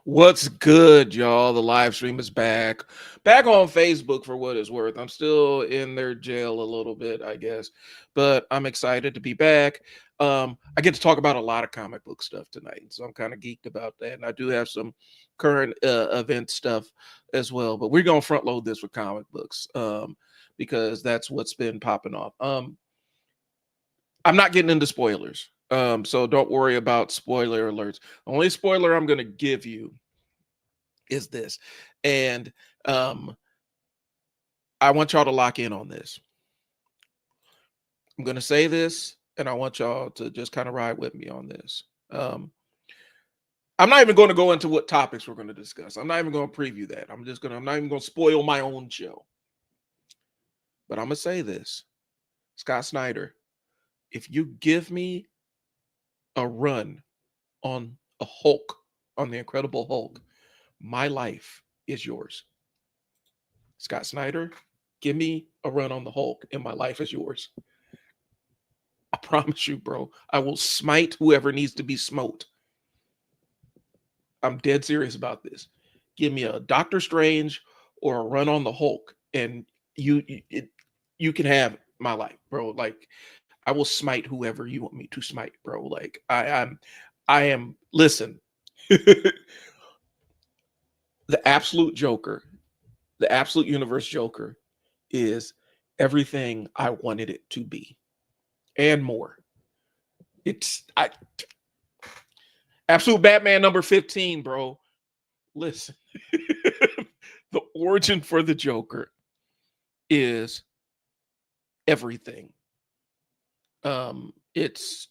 What's good, y'all? The live stream is back. Back on Facebook for what it's worth. I'm still in their jail a little bit, I guess. But I'm excited to be back. I get to talk about a lot of comic book stuff tonight. So I'm kind of geeked about that. And I do have some current event stuff as well. But we're going to front load this with comic books because that's what's been popping off. I'm not getting into spoilers. So don't worry about spoiler alerts. The only spoiler I'm going to give you is this. And I want y'all to lock in on this. I'm going to say this, and I want y'all to just kind of ride with me on this. I'm not even going to go into what topics we're going to discuss. I'm not even going to preview that. I'm not even going to spoil my own show. But I'm going to say this. Scott Snyder, if you give me a run on a Hulk, on the Incredible Hulk, my life is yours. Scott Snyder, give me a run on the Hulk and my life is yours. I promise you, bro. I will smite whoever needs to be smote. I'm dead serious about this. Give me a Doctor Strange or a run on the Hulk and you can have my life, bro. Like, I will smite whoever you want me to smite, bro. Like, I am listen. The absolute Joker, the absolute universe Joker is everything I wanted it to be and more. Absolute Batman number 15, bro. Listen. The origin for the Joker is everything. It's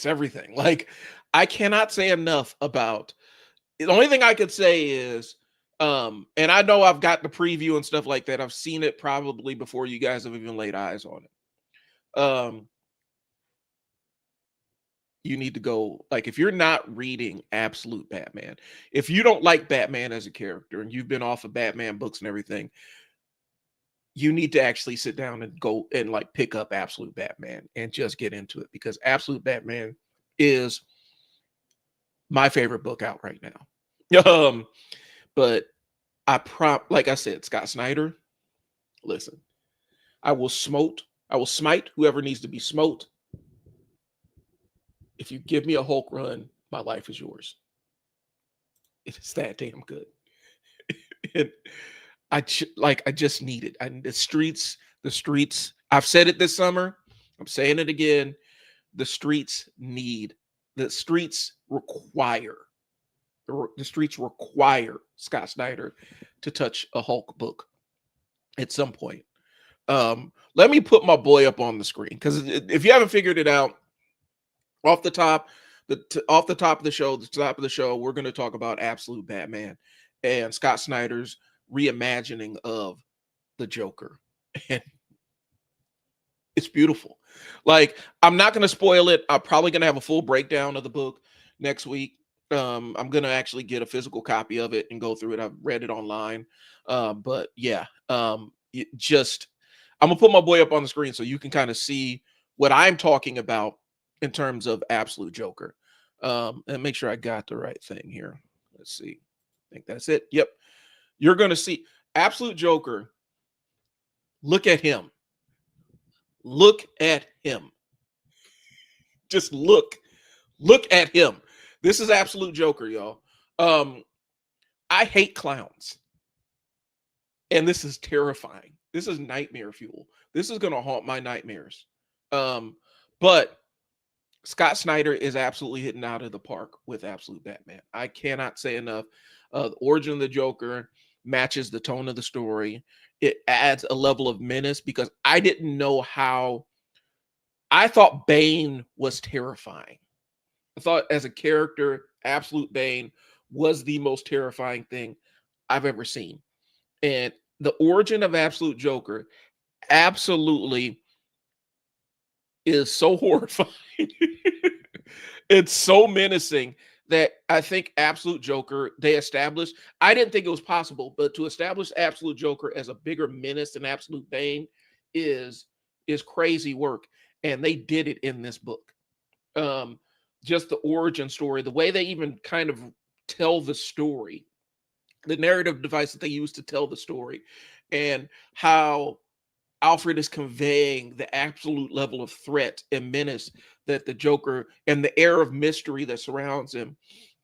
everything. Like, I cannot say enough about. The only thing I could say is, and I know I've got the preview and stuff like that. I've seen it probably before you guys have even laid eyes on it. You need to go, like, if you're not reading Absolute Batman, if you don't like Batman as a character and you've been off of Batman books and everything, you need to actually sit down and go and like pick up Absolute Batman and just get into it, because Absolute Batman is my favorite book out right now. But like I said, Scott Snyder, listen, I will smite whoever needs to be smote. If you give me a Hulk run, my life is yours. It's that damn good. And I just need it. The streets. I've said it this summer. I'm saying it again. The streets require Scott Snyder to touch a Hulk book at some point. Let me put my boy up on the screen, because if you haven't figured it out, off the top of the show, we're going to talk about Absolute Batman and Scott Snyder's reimagining of the Joker. And it's beautiful. Like, I'm not going to spoil it. I'm probably going to have a full breakdown of the book next week. I'm going to actually get a physical copy of it and go through it. I've read it online. But yeah, I'm going to put my boy up on the screen so you can kind of see what I'm talking about in terms of Absolute Joker. And make sure I got the right thing here. Let's see. I think that's it. Yep. You're going to see Absolute Joker. Look at him. Look at him. Just look at him. This is Absolute Joker, y'all. I hate clowns. And this is terrifying. This is nightmare fuel. This is going to haunt my nightmares. But Scott Snyder is absolutely hitting out of the park with Absolute Batman. I cannot say enough. The origin of the Joker matches the tone of the story. It adds a level of menace, because I didn't know how. I thought Bane was terrifying. I thought as a character, Absolute Bane was the most terrifying thing I've ever seen. And the origin of Absolute Joker absolutely is so horrifying. It's so menacing that I think Absolute Joker, they established, I didn't think it was possible, but to establish Absolute Joker as a bigger menace than Absolute Bane is crazy work. And they did it in this book. just the origin story, the way they even kind of tell the story, the narrative device that they use to tell the story, and how Alfred is conveying the absolute level of threat and menace that the Joker, and the air of mystery that surrounds him.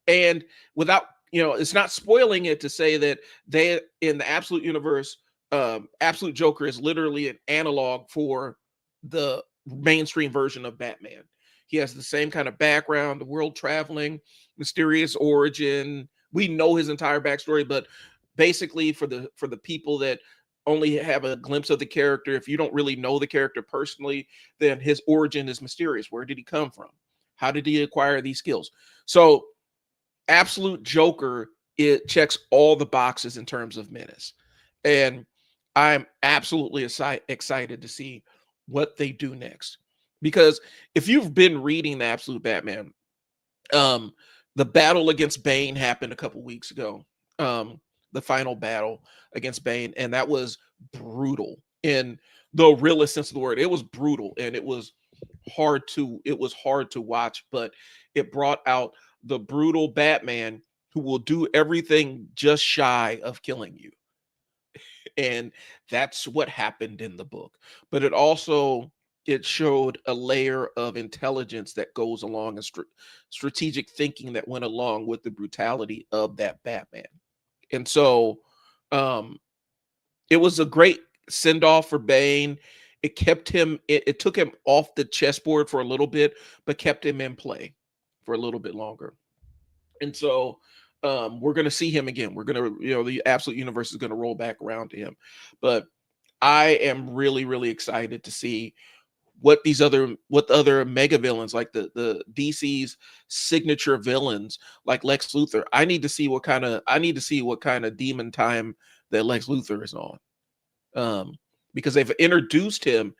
And without, it's not spoiling it to say that they, in the Absolute universe, Absolute Joker is literally an analog for the mainstream version of Batman. He has the same kind of background, the world traveling, mysterious origin. We know his entire backstory, but basically for the people that only have a glimpse of the character, if you don't really know the character personally, then his origin is mysterious. Where did he come from? How did he acquire these skills? So Absolute Joker, it checks all the boxes in terms of menace. And I'm absolutely excited to see what they do next. Because if you've been reading the Absolute Batman, the battle against Bane happened a couple weeks ago. The final battle against Bane, and that was brutal in the realest sense of the word. It was brutal, and it was hard to watch, but it brought out the brutal Batman who will do everything just shy of killing you. And that's what happened in the book. But it showed a layer of intelligence that goes along, and strategic thinking that went along with the brutality of that Batman. And so it was a great send off for Bane. It kept him, it took him off the chessboard for a little bit, but kept him in play for a little bit longer. And so we're going to see him again. We're going to, the Absolute universe is going to roll back around to him. But I am really, really excited to see what the other mega villains, like the DC's signature villains, like Lex Luthor. I need to see what kind of demon time that Lex Luthor is on. Because they've introduced him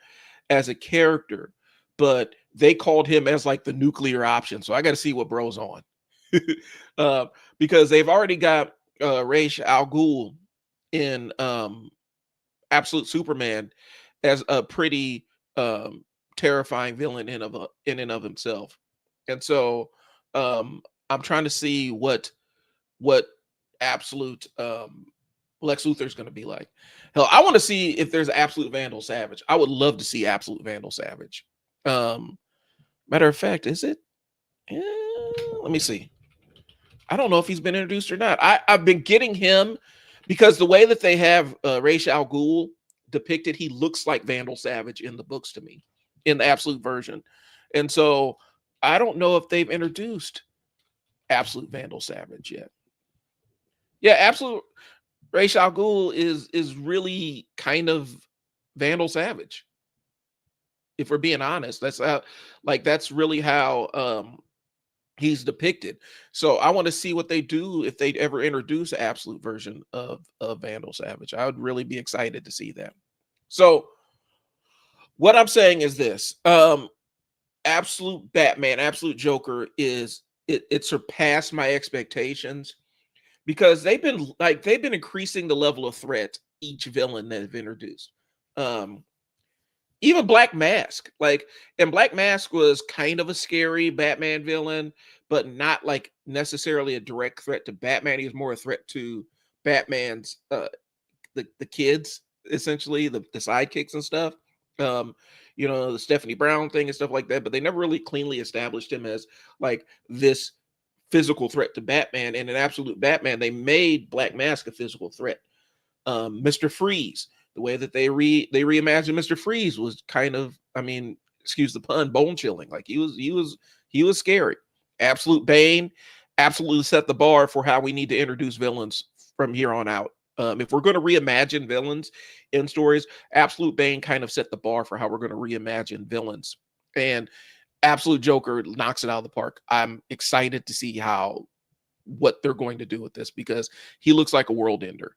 as a character, but they called him as like the nuclear option. So I got to see what bro's on. Because they've already got Ra's al Ghul in Absolute Superman as a pretty terrifying villain in and of himself. And so I'm trying to see what Absolute Lex Luthor is going to be like. Hell, I want to see if there's Absolute Vandal Savage. I would love to see Absolute Vandal Savage. Matter of fact, is it? Let me see. I don't know if he's been introduced or not. I've been getting him because the way that they have Ra's al Ghul depicted, he looks like Vandal Savage in the books to me, in the Absolute version. And so I don't know if they've introduced Absolute Vandal Savage yet. Yeah, Absolute Ra's al Ghul is really kind of Vandal Savage. If we're being honest, that's really how he's depicted. So I want to see what they do if they ever introduce an Absolute version of Vandal Savage. I would really be excited to see that. So what I'm saying is this: Absolute Batman, Absolute Joker it surpassed my expectations, because they've been increasing the level of threat each villain that they've introduced. Even Black Mask, and Black Mask was kind of a scary Batman villain, but not like necessarily a direct threat to Batman. He was more a threat to Batman's the kids, essentially, the sidekicks and stuff. The Stephanie Brown thing and stuff like that, but they never really cleanly established him as like this physical threat to Batman. And in Absolute Batman, they made Black Mask a physical threat. Mr. Freeze, the way that they reimagined Mr. Freeze was kind of, excuse the pun, bone chilling. Like he was scary. Absolute Bane absolutely set the bar for how we need to introduce villains from here on out. If we're going to reimagine villains in stories, Absolute Bane kind of set the bar for how we're going to reimagine villains. And Absolute Joker knocks it out of the park. I'm excited to see what they're going to do with this, because he looks like a world ender.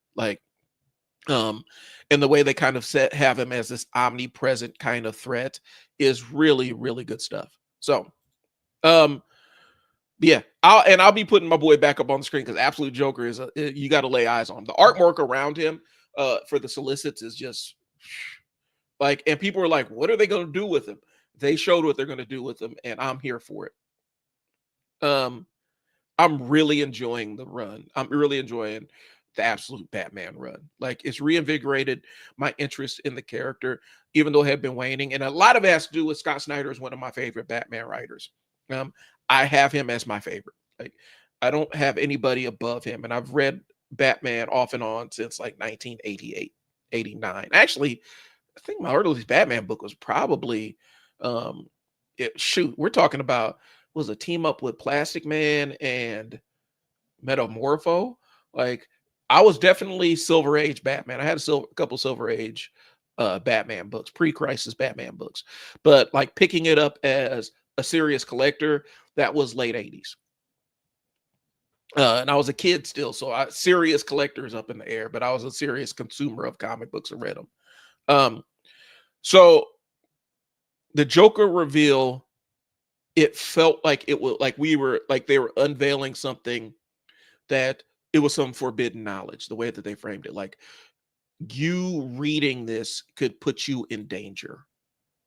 And the way they kind of have him as this omnipresent kind of threat is really, really good stuff. So, yeah, I'll be putting my boy back up on the screen, because Absolute Joker is you got to lay eyes on him. The artwork around him for the solicits is just and people are like, what are they going to do with him? They showed what they're going to do with him, and I'm here for it. Um, I'm really enjoying the run. I'm really enjoying the absolute Batman run. Like, it's reinvigorated my interest in the character, even though it had been waning. And a lot of it has to do with Scott Snyder is one of my favorite Batman writers. Um, I have him as my favorite. Like, I don't have anybody above him. And I've read Batman off and on since like 1988, 89. Actually, I think my earliest Batman book was probably we're talking about was a team up with Plastic Man and Metamorpho. Like, I was definitely Silver Age Batman. I had a couple Silver Age Batman books, pre-crisis Batman books. But like picking it up as a serious collector, that was late 80s. And I was a kid still, so serious collectors up in the air, but I was a serious consumer of comic books and read them. So the Joker reveal, it felt like it was like they were unveiling something that it was some forbidden knowledge, the way that they framed it. Like, you reading this could put you in danger.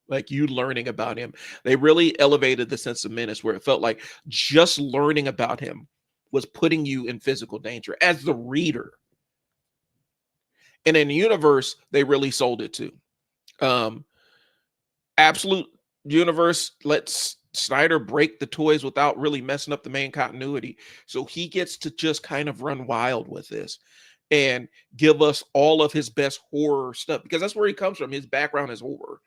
Like, you learning about him. They really elevated the sense of menace, where it felt like just learning about him was putting you in physical danger as the reader. And in the universe, they really sold it too. Absolute Universe lets Snyder break the toys without really messing up the main continuity. So he gets to just kind of run wild with this and give us all of his best horror stuff, because that's where he comes from. His background is horror.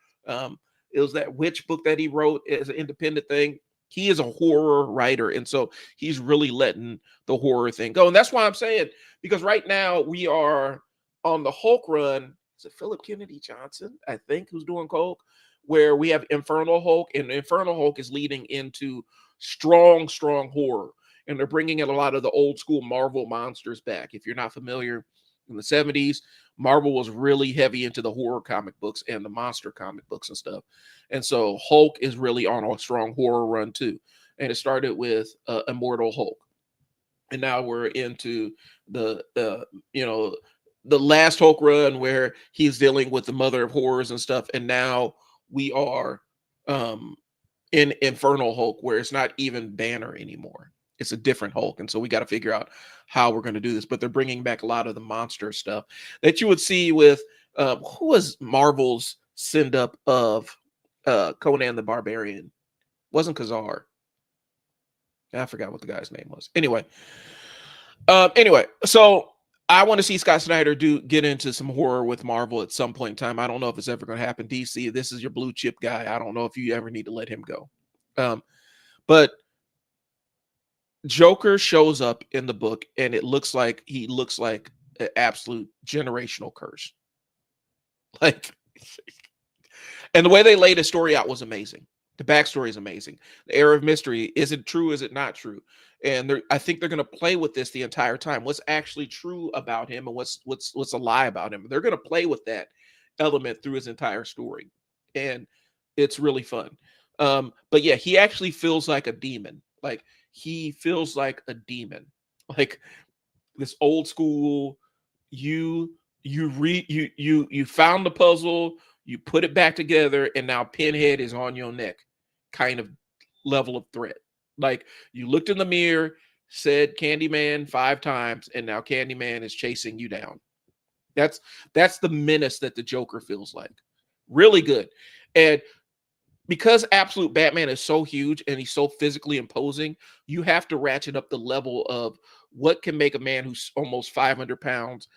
It was that witch book that he wrote as an independent thing. He is a horror writer, and so he's really letting the horror thing go. And that's why I'm saying, because right now we are on the Hulk run. Is it Philip Kennedy Johnson, I think, who's doing Hulk, where we have Infernal Hulk, and Infernal Hulk is leading into strong horror. And they're bringing in a lot of the old school Marvel monsters back. If you're not familiar, in the 70s, Marvel was really heavy into the horror comic books and the monster comic books and stuff. And so Hulk is really on a strong horror run too. And it started with Immortal Hulk. And now we're into the last Hulk run, where he's dealing with the mother of horrors and stuff. And now we are in Infernal Hulk, where it's not even Banner anymore. It's a different Hulk. And so we got to figure out how we're going to do this. But they're bringing back a lot of the monster stuff that you would see with who was Marvel's send up of Conan the Barbarian? Wasn't Khazar. I forgot what the guy's name was. Anyway, so I want to see Scott Snyder get into some horror with Marvel at some point in time. I don't know if it's ever going to happen. DC, this is your blue chip guy. I don't know if you ever need to let him go. But Joker shows up in the book, and it looks like he looks like an absolute generational curse. Like, and the way they laid his story out was amazing. The backstory is amazing. The air of mystery. Is it true? Is it not true? And I think they're going to play with this the entire time. What's actually true about him, and what's a lie about him? They're going to play with that element through his entire story, and it's really fun. But yeah, he actually feels like a demon. Like, he feels like a demon, like this old school. You found the puzzle, you put it back together, and now Pinhead is on your neck, kind of level of threat. Like, you looked in the mirror, said Candyman 5 times, and now Candyman is chasing you down. That's the menace that the Joker feels like. Really good. And because Absolute Batman is so huge and he's so physically imposing, you have to ratchet up the level of what can make a man who's almost 500 pounds,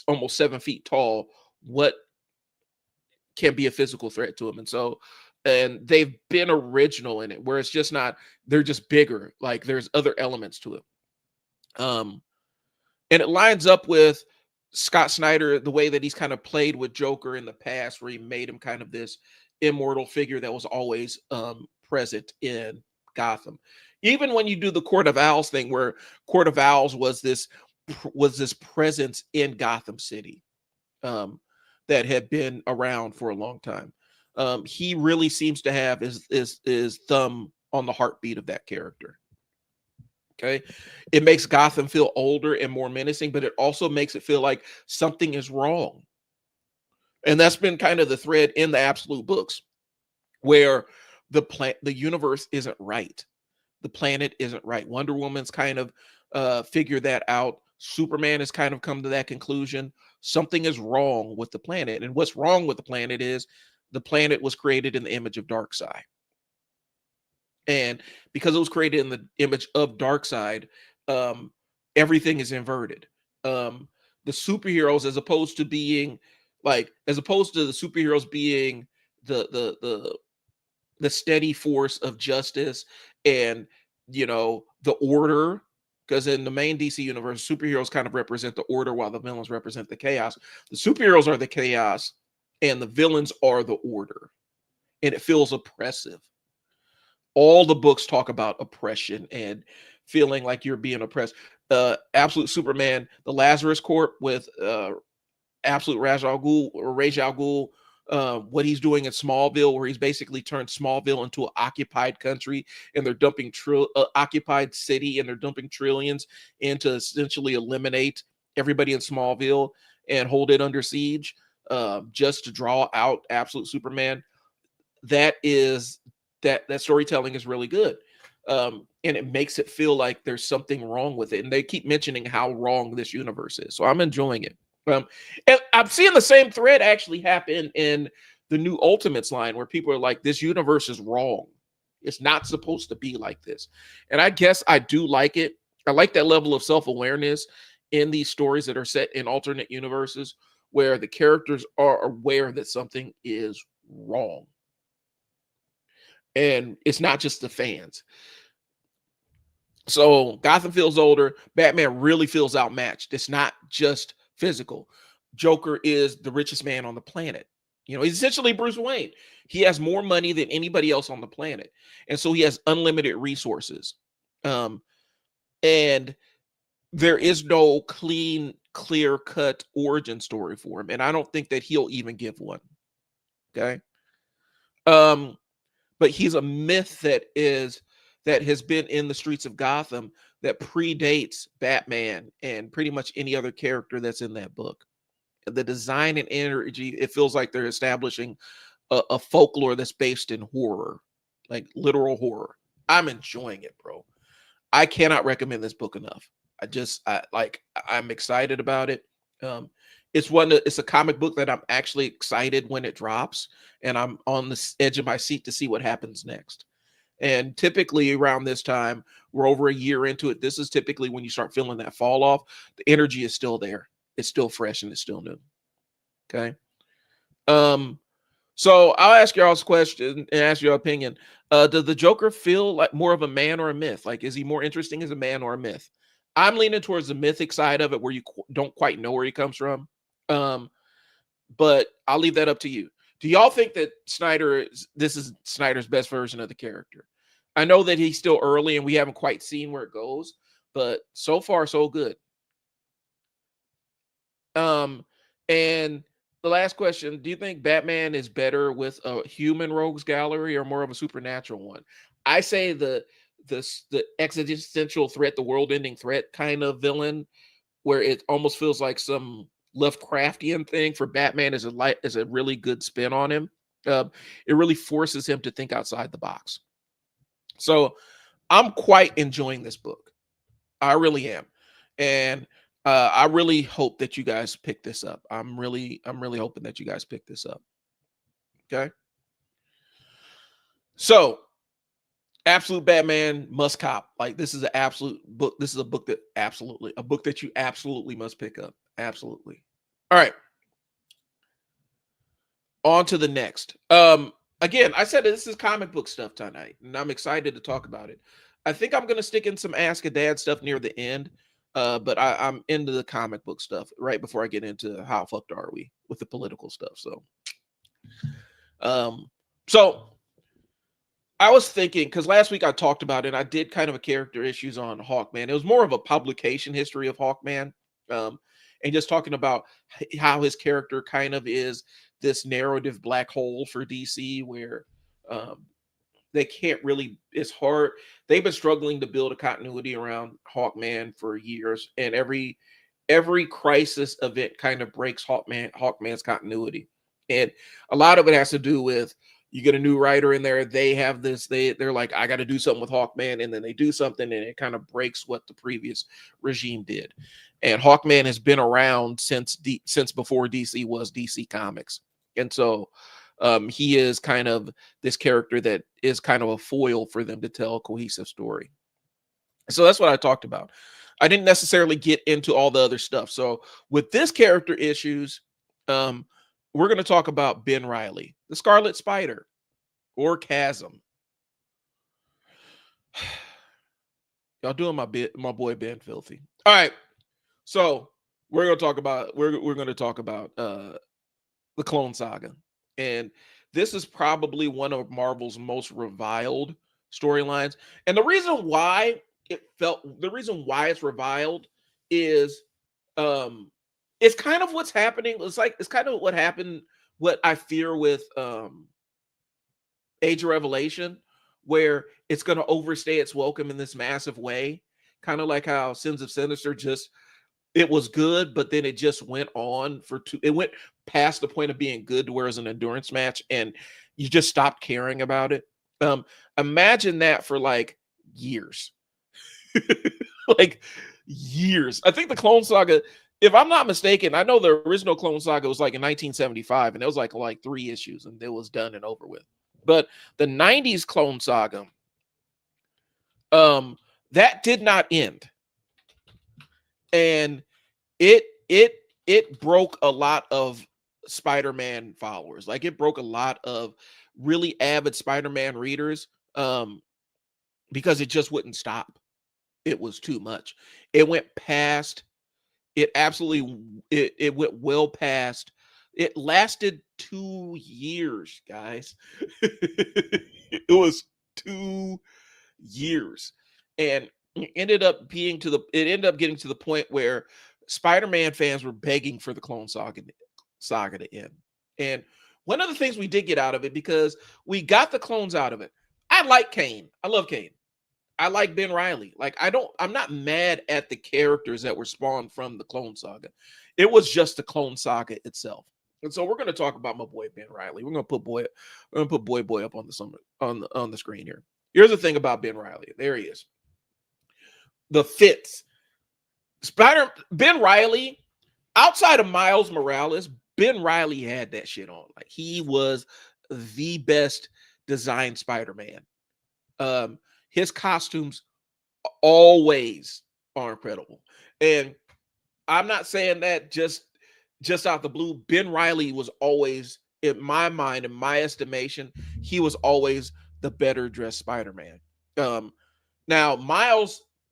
almost 7 feet tall, what can be a physical threat to him. And they've been original in it, where it's just not, they're just bigger. Like, there's other elements to it. And it lines up with Scott Snyder, the way that he's kind of played with Joker in the past, where he made him kind of this immortal figure that was always present in Gotham. Even when you do the Court of Owls thing, where Court of Owls was this presence in Gotham City that had been around for a long time. He really seems to have his thumb on the heartbeat of that character. Okay, it makes Gotham feel older and more menacing, but it also makes it feel like something is wrong. And that's been kind of the thread in the Absolute books, where the universe isn't right. the planet isn't right. Wonder Woman's kind of figured that out. Superman has kind of come to that conclusion. Something is wrong with the planet. And what's wrong with the planet is the planet was created in the image of Darkseid. And because it was created in the image of Darkseid, everything is inverted. The superheroes, as opposed to being as opposed to the superheroes being the steady force of justice and the order, because in the main DC universe, superheroes kind of represent the order while the villains represent the chaos. The superheroes are the chaos and the villains are the order, and it feels oppressive. All the books talk about oppression and feeling like you're being oppressed. Absolute Superman, the Lazarus Corp with Absolute Ra's al Ghul, what he's doing in Smallville, where he's basically turned Smallville into an occupied country, and they're dumping occupied city, and they're dumping trillions in to essentially eliminate everybody in Smallville and hold it under siege, just to draw out Absolute Superman. That storytelling is really good. And it makes it feel like there's something wrong with it. And they keep mentioning how wrong this universe is. So I'm enjoying it. And I'm seeing the same thread actually happen in the new Ultimates line, where people are like, this universe is wrong. It's not supposed to be like this. And I guess I do like it. I like that level of self-awareness in these stories that are set in alternate universes, where the characters are aware that something is wrong. And it's not just the fans. So Gotham feels older. Batman really feels outmatched. It's not just physical. Joker is the richest man on the planet. He's essentially Bruce Wayne. He has more money than anybody else on the planet. And so he has unlimited resources. And there is no clear-cut origin story for him. And I don't think that he'll even give one. Okay. But he's a myth that has been in the streets of Gotham that predates Batman and pretty much any other character that's in that book. The design and energy, it feels like they're establishing a folklore that's based in horror, like literal horror. I'm enjoying it, bro. I cannot recommend this book enough. I'm excited about it. It's a comic book that I'm actually excited when it drops, and I'm on the edge of my seat to see what happens next. And typically around this time, we're over a year into it. This is typically when you start feeling that fall off. The energy is still there. It's still fresh and it's still new. Okay. So I'll ask y'all's question and ask your opinion. Does the Joker feel like more of a man or a myth? Like, is he more interesting as a man or a myth? I'm leaning towards the mythic side of it, where you don't quite know where he comes from. But I'll leave that up to you. Do y'all think that this is Snyder's best version of the character? I know that he's still early and we haven't quite seen where it goes, but so far so good. And the last question, do you think Batman is better with a human rogues gallery or more of a supernatural one? I say the existential threat, the world-ending threat kind of villain, where it almost feels like some Lovecraftian thing for Batman is a really good spin on him. It really forces him to think outside the box. So I'm quite enjoying this book. I really am. And I really hope that you guys pick this up. I'm really hoping that you guys pick this up. Okay. So Absolute Batman must cop. Like, this is an absolute book. This is a book that you absolutely must pick up. Absolutely. All right. On to the next. Again, I said this is comic book stuff tonight, and I'm excited to talk about it. I think I'm gonna stick in some Ask a Dad stuff near the end. But I'm into the comic book stuff right before I get into how fucked are we with the political stuff. So I was thinking, because last week I talked about it, I did kind of a character issues on Hawkman. It was more of a publication history of Hawkman, and just talking about how his character kind of is this narrative black hole for DC, where they can't really, it's hard. They've been struggling to build a continuity around Hawkman for years, and every crisis event kind of breaks Hawkman's continuity. And a lot of it has to do with You get a new writer in there, they have this, they're like, I got to do something with Hawkman, and then they do something and it kind of breaks what the previous regime did. And Hawkman has been around since before DC was DC Comics. And so he is kind of this character that is kind of a foil for them to tell a cohesive story. So that's what I talked about. I didn't necessarily get into all the other stuff. So with this character issues, we're going to talk about Ben Reilly, the Scarlet Spider, or Chasm. Y'all doing my boy Ben filthy. All right. So we're going to talk about the Clone Saga. And this is probably one of Marvel's most reviled storylines. And the reason why it's reviled is it's kind of what's happening. It's kind of what happened, what I fear with Age of Revelation, where it's going to overstay its welcome in this massive way. Kind of like how Sins of Sinister it was good, but then it just went on it went past the point of being good to where it's an endurance match and you just stopped caring about it. Imagine that for like years. Like years. I think the Clone Saga, if I'm not mistaken, I know the original Clone Saga was like in 1975 and it was like 3 issues and it was done and over with. But the 90s Clone Saga, that did not end. And it broke a lot of Spider-Man followers. Like it broke a lot of really avid Spider-Man readers because it just wouldn't stop. It was too much. It went past, it went well past. It lasted 2 years, guys. It was 2 years. And it ended up getting to the point where Spider-Man fans were begging for the Clone Saga to end. And one of the things we did get out of it, because we got the clones out of it. I like Kane. I love Kane. I like Ben Reilly. Like I'm not mad at the characters that were spawned from the Clone Saga. It was just the Clone Saga itself. And so we're going to talk about my boy Ben Reilly. We're going to put boy up on the screen here. Here's the thing about Ben Reilly. There he is. The fits. Ben Reilly, outside of Miles Morales, Ben Reilly had that shit on. Like he was the best designed Spider-Man. His costumes always are incredible. And I'm not saying that just out the blue. Ben Reilly was always, in my mind, in my estimation, he was always the better dressed Spider-Man. Now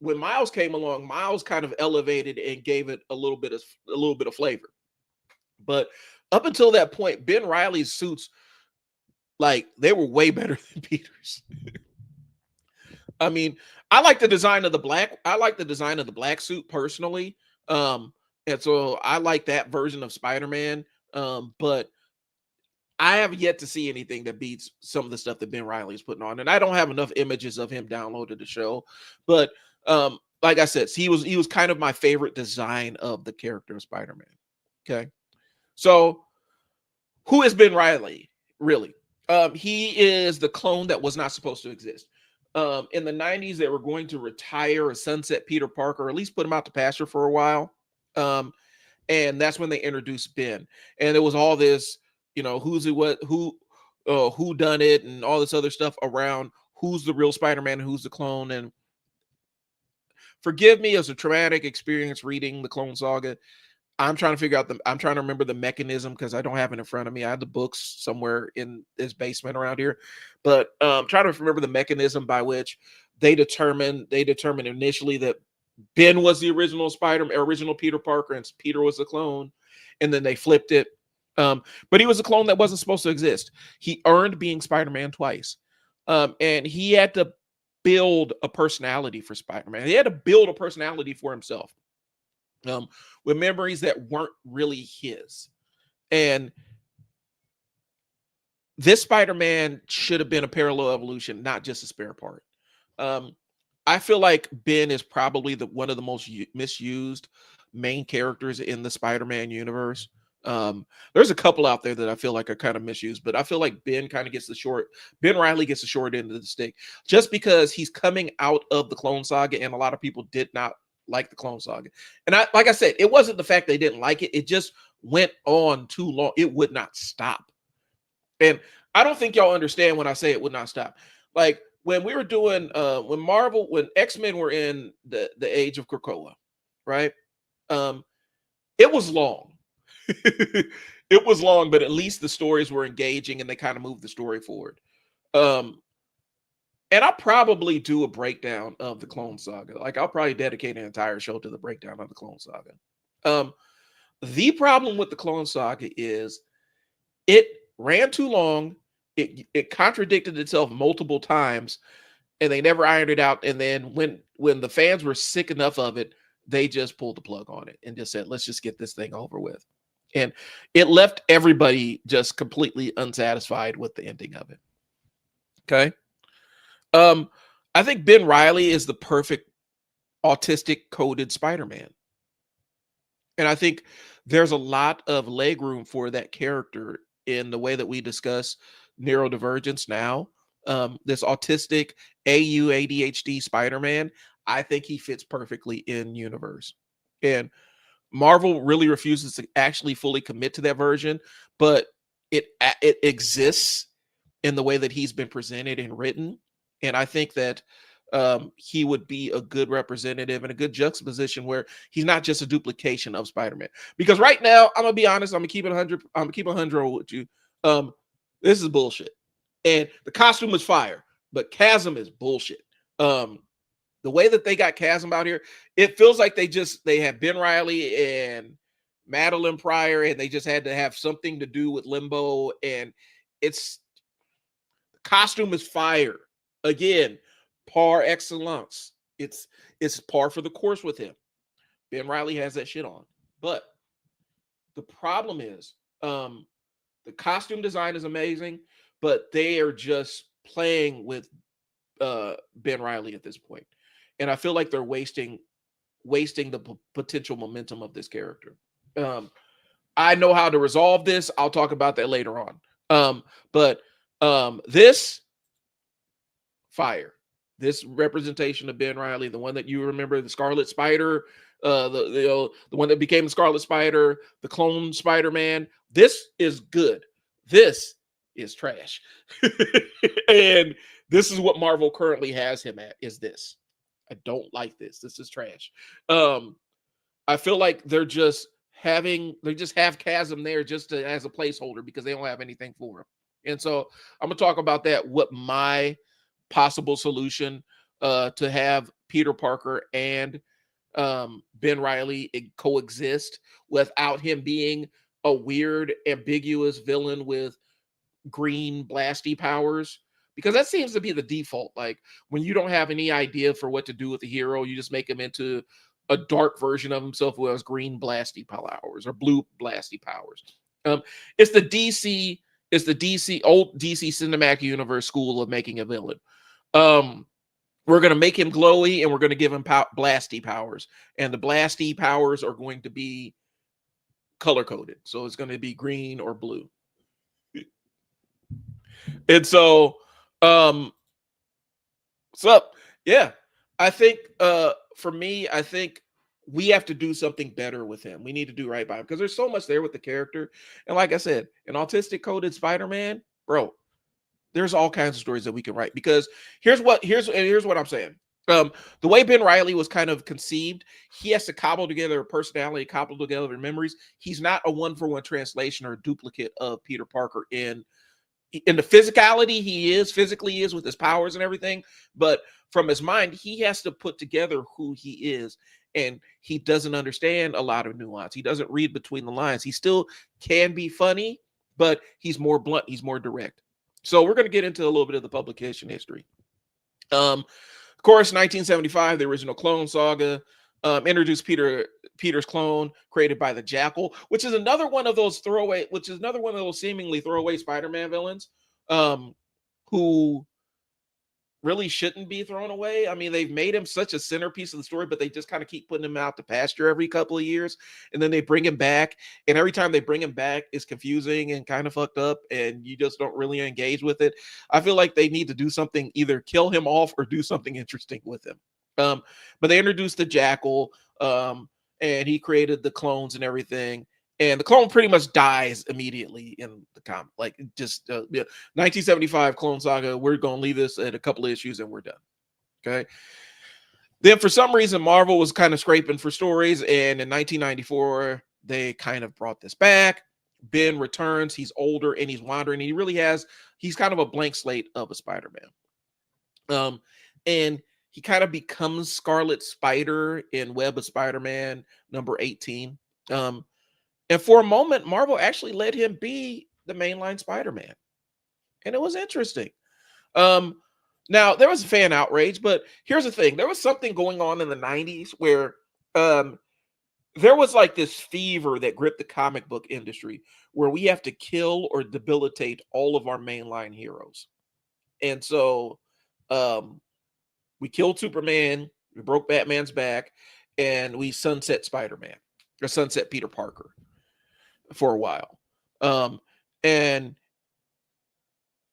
when Miles came along, Miles kind of elevated and gave it a little bit of flavor. But up until that point, Ben Reilly's suits, like, they were way better than Peter's. I mean, I like the design of the black suit personally. And so I like that version of Spider-Man. But I have yet to see anything that beats some of the stuff that Ben Reilly is putting on. And I don't have enough images of him downloaded to show. But like I said, he was kind of my favorite design of the character of Spider-Man. Okay. So who is Ben Reilly, really? He is the clone that was not supposed to exist. In the 90s, they were going to retire or sunset Peter Parker, or at least put him out to pasture for a while. And that's when they introduced Ben. And it was all this, who done it and all this other stuff around who's the real Spider-Man and who's the clone. And forgive me, as a traumatic experience reading the Clone Saga. I'm trying to remember the mechanism because I don't have it in front of me. I have the books somewhere in this basement around here, but trying to remember the mechanism by which they determined initially that Ben was the original original Peter Parker, and Peter was the clone, and then they flipped it. But he was a clone that wasn't supposed to exist. He earned being Spider-Man twice, and he had to build a personality for Spider-Man. He had to build a personality for himself. With memories that weren't really his. And this Spider-Man should have been a parallel evolution, not just a spare part. I feel like Ben is probably one of the most misused main characters in the Spider-Man universe. There's a couple out there that I feel like are kind of misused, but I feel like Ben kind of gets the short. Ben Reilly gets the short end of the stick, just because he's coming out of the Clone Saga, and a lot of people did not like the Clone Saga. And like I said, it wasn't the fact they didn't like it; it just went on too long. It would not stop, and I don't think y'all understand when I say it would not stop. Like when we were doing, when X-Men were in the age of Krakoa, right? It was long. It was long, but at least the stories were engaging and they kind of moved the story forward. Um, and I'll probably do a breakdown of the Clone Saga. Like I'll probably dedicate an entire show to the breakdown of the Clone Saga. Um, the problem with the Clone Saga is it ran too long. It contradicted itself multiple times, and they never ironed it out. And then when the fans were sick enough of it, they just pulled the plug on it and just said, let's just get this thing over with. And it left everybody just completely unsatisfied with the ending of it. Okay. I think Ben Reilly is the perfect autistic coded Spider-Man. And I think there's a lot of leg room for that character in the way that we discuss neurodivergence now. This autistic ADHD Spider-Man, I think he fits perfectly in universe. And Marvel really refuses to actually fully commit to that version, but it exists in the way that he's been presented and written. And I think that he would be a good representative and a good juxtaposition where he's not just a duplication of Spider-Man. Because right now, I'm gonna be honest, I'm gonna keep it 100. I'm gonna keep 100 with you. This is bullshit, and the costume is fire, but Chasm is bullshit. The way that they got Chasm out here, it feels like they have Ben Reilly and Madeline Pryor, and they just had to have something to do with Limbo, and the costume is fire. Again, par excellence. It's par for the course with him. Ben Reilly has that shit on. But the problem is, the costume design is amazing, but they are just playing with Ben Reilly at this point. And I feel like they're wasting the potential momentum of this character. I know how to resolve this. I'll talk about that later on. But this fire, this representation of Ben Reilly, the one that you remember, the Scarlet Spider, the one that became the Scarlet Spider, the clone Spider-Man. This is good. This is trash. And this is what Marvel currently has him at, is this. I don't like this. This is trash. I feel like they just have Chasm there just as a placeholder because they don't have anything for him. And so I'm gonna talk about that. What my possible solution to have Peter Parker and Ben Reilly coexist without him being a weird, ambiguous villain with green blasty powers, because that seems to be the default. Like when you don't have any idea for what to do with the hero, you just make him into a dark version of himself who has green blasty powers or blue blasty powers. It's the DC old DC cinematic universe school of making a villain. We're going to make him glowy and we're going to give him blasty powers, and the blasty powers are going to be color coded. So it's going to be green or blue. And so, yeah, I think for me, I think we have to do something better with him. We need to do right by him because there's so much there with the character. And like I said, an autistic coded Spider-Man, bro, there's all kinds of stories that we can write. Because here's what I'm saying. The way Ben Reilly was kind of conceived, he has to cobble together a personality, cobble together memories. He's not a one-for-one translation or duplicate of Peter Parker in the physicality. Physically he is with his powers and everything, but from his mind, he has to put together who he is, and he doesn't understand a lot of nuance. He doesn't read between the lines. He still can be funny, but he's more blunt. He's more direct. So we're going to get into a little bit of the publication history. Of course, 1975, the original Clone Saga introduced Peter's clone, created by the Jackal, which is another one of those seemingly throwaway Spider-Man villains, who really shouldn't be thrown away. I mean, they've made him such a centerpiece of the story, but they just kind of keep putting him out to pasture every couple of years, and then they bring him back, and every time they bring him back, it's confusing and kind of fucked up, and you just don't really engage with it. I feel like they need to do something, either kill him off or do something interesting with him. But they introduced the Jackal, and he created the clones and everything. And the clone pretty much dies immediately in the comic. Like, just 1975 Clone Saga. We're gonna leave this at a couple of issues and we're done. Okay. Then for some reason, Marvel was kind of scraping for stories, and in 1994 they kind of brought this back. Ben returns. He's older and he's wandering. He really has. He's kind of a blank slate of a Spider-Man. And he kind of becomes Scarlet Spider in Web of Spider-Man number 18. And for a moment, Marvel actually let him be the mainline Spider-Man. And it was interesting. Now, there was a fan outrage, but here's the thing. There was something going on in the 90s where there was like this fever that gripped the comic book industry where we have to kill or debilitate all of our mainline heroes. And so we killed Superman, we broke Batman's back, and we sunset Spider-Man, or sunset Peter Parker for a while. And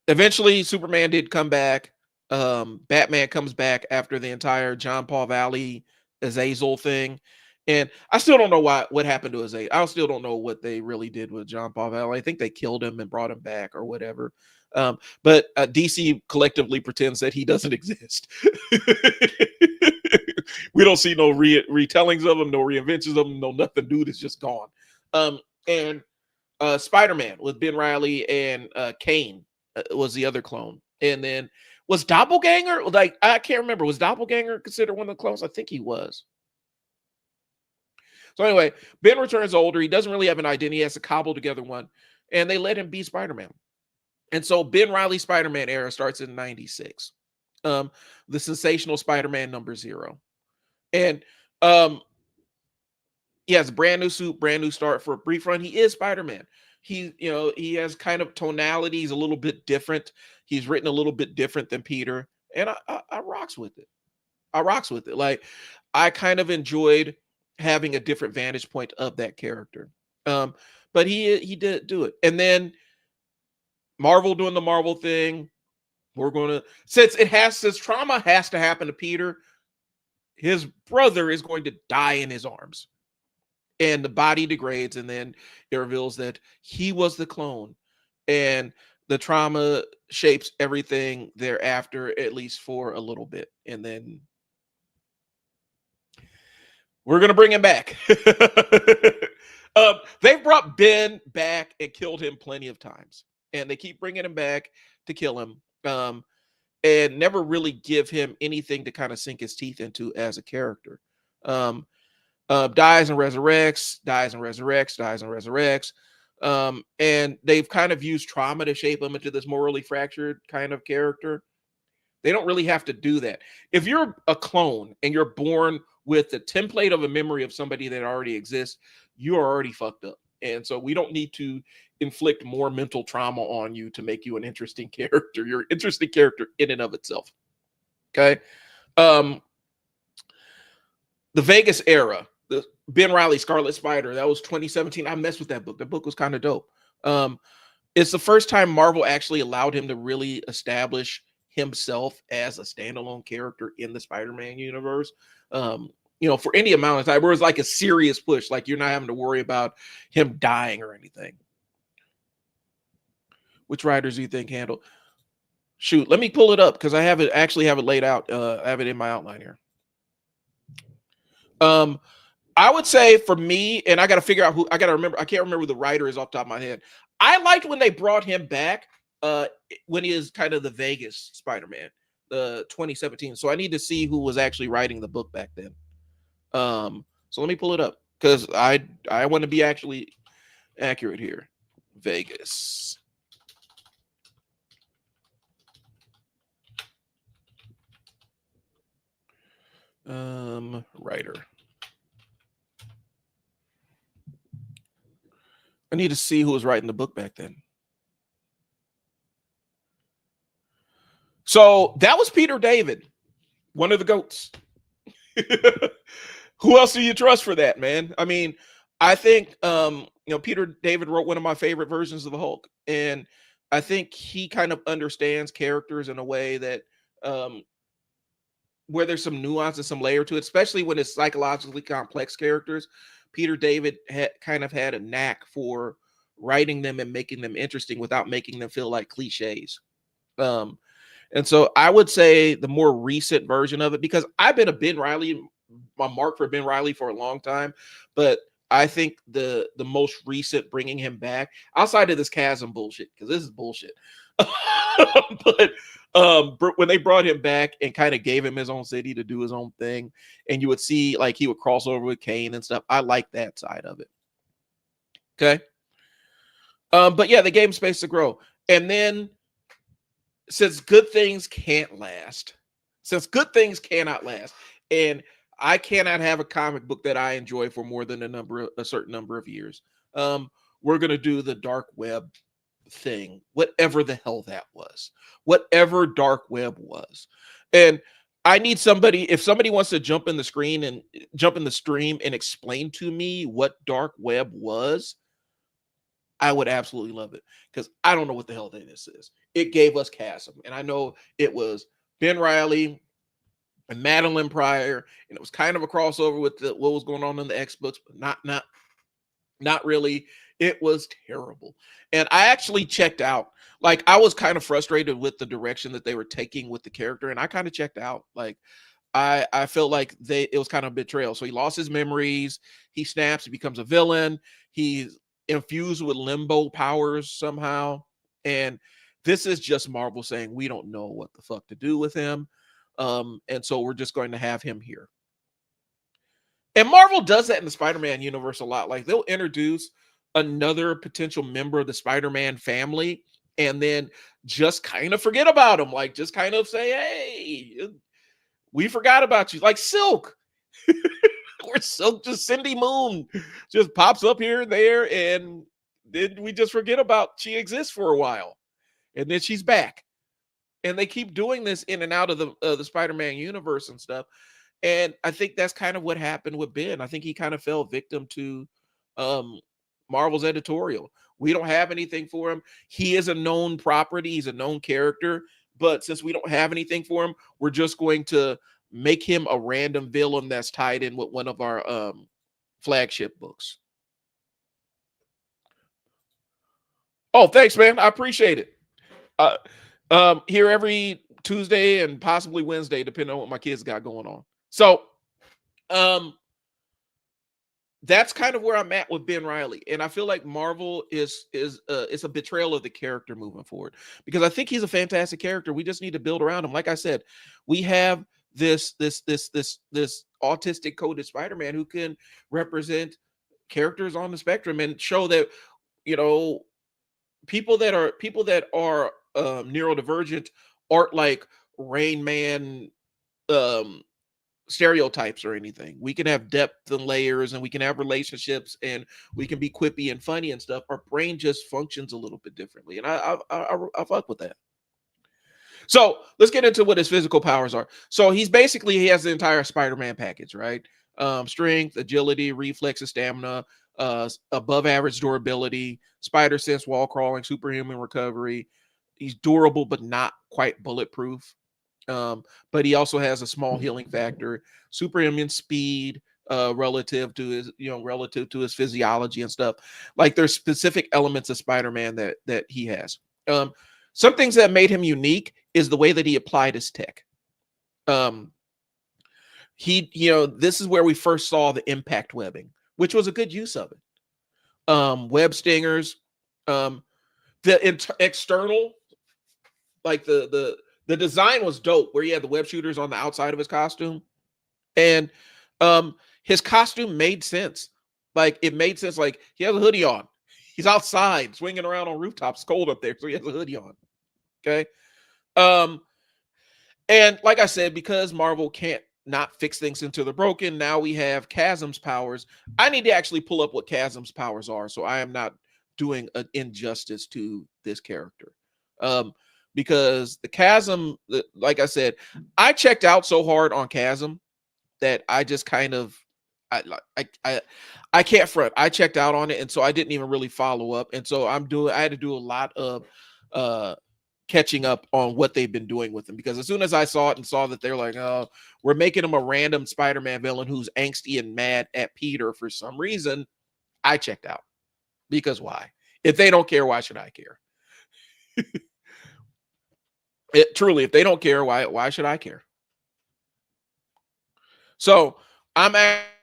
eventually Superman did come back. Batman comes back after the entire John Paul Valley Azazel thing. And I still don't know what happened to Azazel. I still don't know what they really did with John Paul Valley. I think they killed him and brought him back or whatever. But DC collectively pretends that he doesn't exist. We don't see no retellings of him, no reinventions of him, no nothing. Dude is just gone. And Spider-Man with Ben Reilly and Kane was the other clone. And then was Doppelganger, like, I can't remember, was Doppelganger considered one of the clones? I think he was. So anyway, Ben returns older. He doesn't really have an identity. He has to cobble together one. And they let him be Spider-Man. And so Ben Reilly Spider-Man era starts in 96. The sensational Spider-Man number 0. And he has a brand new suit, brand new start for a brief run. He is Spider-Man. He has kind of tonalities a little bit different. He's written a little bit different than Peter. And I rocks with it. I rocks with it. Like, I kind of enjoyed having a different vantage point of that character. But he did do it. And then Marvel doing the Marvel thing. We're going to, since trauma has to happen to Peter, his brother is going to die in his arms. And the body degrades, and then it reveals that he was the clone. And the trauma shapes everything thereafter, at least for a little bit. And then we're going to bring him back. They've brought Ben back and killed him plenty of times. And they keep bringing him back to kill him. And never really give him anything to kind of sink his teeth into as a character. Dies and resurrects, dies and resurrects, dies and resurrects. And they've kind of used trauma to shape him into this morally fractured kind of character. They don't really have to do that. If you're a clone and you're born with the template of a memory of somebody that already exists, you are already fucked up. And so we don't need to inflict more mental trauma on you to make you an interesting character. You're an interesting character in and of itself. Okay. The Vegas era, the Ben Reilly Scarlet Spider, that was 2017. I messed with that book. That book was kind of dope. It's the first time Marvel actually allowed him to really establish himself as a standalone character in the Spider-Man universe. For any amount of time, where it was like a serious push, like you're not having to worry about him dying or anything. Which writers do you think handle? Shoot, let me pull it up because I have it laid out. I have it in my outline here. I would say for me, and I got to figure out who I got to remember. I can't remember who the writer is off the top of my head. I liked when they brought him back when he is kind of the Vegas Spider-Man, the 2017. So I need to see who was actually writing the book back then. So let me pull it up because I want to be actually accurate here. Vegas. Writer. I need to see who was writing the book back then. So that was Peter David, one of the goats. Who else do you trust for that, man? I mean, I think Peter David wrote one of my favorite versions of the Hulk, and I think he kind of understands characters in a way that um, where there's some nuance and some layer to it, especially when it's psychologically complex characters. Peter David kind of had a knack for writing them and making them interesting without making them feel like cliches. Um, and so I would say the more recent version of it, because I've been a Ben Reilly, my mark for Ben Reilly for a long time, but I think the most recent bringing him back outside of this chasm bullshit, because this is bullshit. But when they brought him back and kind of gave him his own city to do his own thing, and you would see like he would cross over with Kane and stuff, I like that side of it. Okay. But yeah, they gave him space to grow. And then since good things can't last, since good things cannot last, and I cannot have a comic book that I enjoy for more than a certain number of years, we're gonna do the dark web thing, whatever the hell that was, whatever dark web was. And I need somebody, if somebody wants to jump in the screen and jump in the stream and explain to me what dark web was, I would absolutely love it, because I don't know what the hell this is. It gave us Chasm, and I know it was Ben Reilly and Madeline Pryor, and it was kind of a crossover with what was going on in the X books, but not really. It was terrible, and I actually checked out. Like, I was kind of frustrated with the direction that they were taking with the character, and I kind of checked out. Like, I felt like it was kind of a betrayal. So he lost his memories, he snaps, he becomes a villain, he's infused with limbo powers somehow, and this is just Marvel saying we don't know what the fuck to do with him, and so we're just going to have him here. And Marvel does that in the Spider-Man universe a lot. Like, they'll introduce another potential member of the Spider-Man family and then just kind of forget about him. Like, just kind of say, hey, we forgot about you. Like Silk. Where Silk, just Cindy Moon just pops up here and there, and then we just forget about she exists for a while, and then she's back. And they keep doing this in and out of the Spider-Man universe and stuff. And I think that's kind of what happened with Ben. I think he kind of fell victim to Marvel's editorial. We don't have anything for him. He is a known property. He's a known character. But since we don't have anything for him, we're just going to make him a random villain that's tied in with one of our flagship books. Oh, thanks, man. I appreciate it. Here every Tuesday and possibly Wednesday, depending on what my kids got going on. So, that's kind of where I'm at with Ben Reilly, and I feel like Marvel is it's a betrayal of the character moving forward, because I think he's a fantastic character. We just need to build around him. Like I said, we have this autistic coded Spider-Man who can represent characters on the spectrum and show that people that are neurodivergent aren't like Rain Man stereotypes or anything. We can have depth and layers, and we can have relationships, and we can be quippy and funny and stuff. Our brain just functions a little bit differently, and I fuck with that. So let's get into what his physical powers are. So he has the entire Spider-Man package, right? Strength, agility, reflexes, stamina, above average durability, spider sense, wall crawling, superhuman recovery. He's durable but not quite bulletproof. But he also has a small healing factor, superhuman speed, relative to his physiology and stuff. Like, there's specific elements of Spider-Man that he has. Some things that made him unique is the way that he applied his tech. This is where we first saw the impact webbing, which was a good use of it. Web stingers, the external, like the design was dope, where he had the web shooters on the outside of his costume, and his costume made sense. Like, it made sense. Like, he has a hoodie on. He's outside swinging around on rooftops. It's cold up there, so he has a hoodie on. Okay. And like I said, because Marvel can't not fix things until they're broken, now we have Chasm's powers. I need to actually pull up what Chasm's powers are, so I am not doing an injustice to this character. because the chasm, like I said, I checked out so hard on chasm that I just kind of I can't front. I checked out on it, and so I didn't even really follow up. And so I had to do a lot of uh catching up on what they've been doing with him, because as soon as I saw it and saw that they're like, oh, we're making him a random Spider-Man villain who's angsty and mad at Peter for some reason, I checked out. Because why? If they don't care, why should I care? Truly, if they don't care, why should I care? So I'm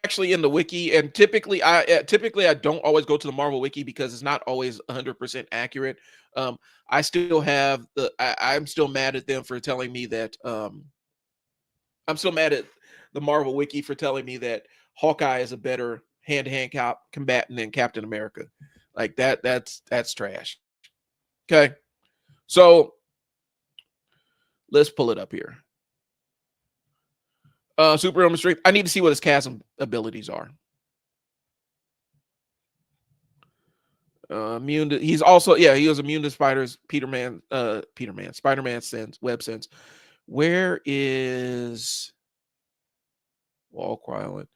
actually in the wiki, and typically I don't always go to the Marvel wiki because it's not always 100% accurate. I still have I'm still mad at them for telling me that I'm still mad at the Marvel wiki for telling me that Hawkeye is a better hand-to-hand combatant than Captain America. Like that's trash. Okay, so let's pull it up here. Superhuman strength. I need to see what his chasm abilities are. Immune to, he's also, yeah, he was immune to spiders. Spider-Man sense, web sense. Where is wall crying?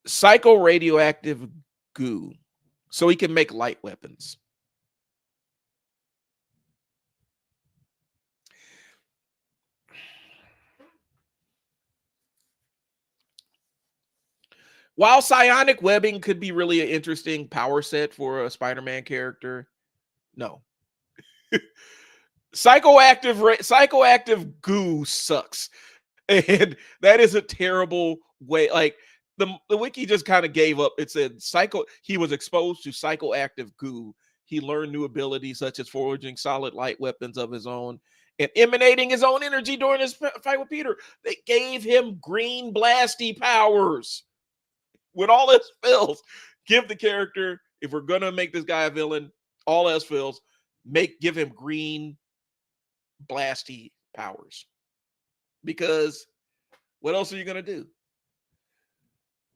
Psycho radioactive goo. So he can make light weapons. While psionic webbing could be really an interesting power set for a Spider-Man character, no. Psychoactive goo sucks. And that is a terrible way. Like the wiki just kind of gave up. It said he was exposed to psychoactive goo. He learned new abilities such as forging solid light weapons of his own and emanating his own energy during his fight with Peter. They gave him green blasty powers. With all else fails, give the character, if we're gonna make this guy a villain, all else fails, give him green blasty powers. Because what else are you gonna do?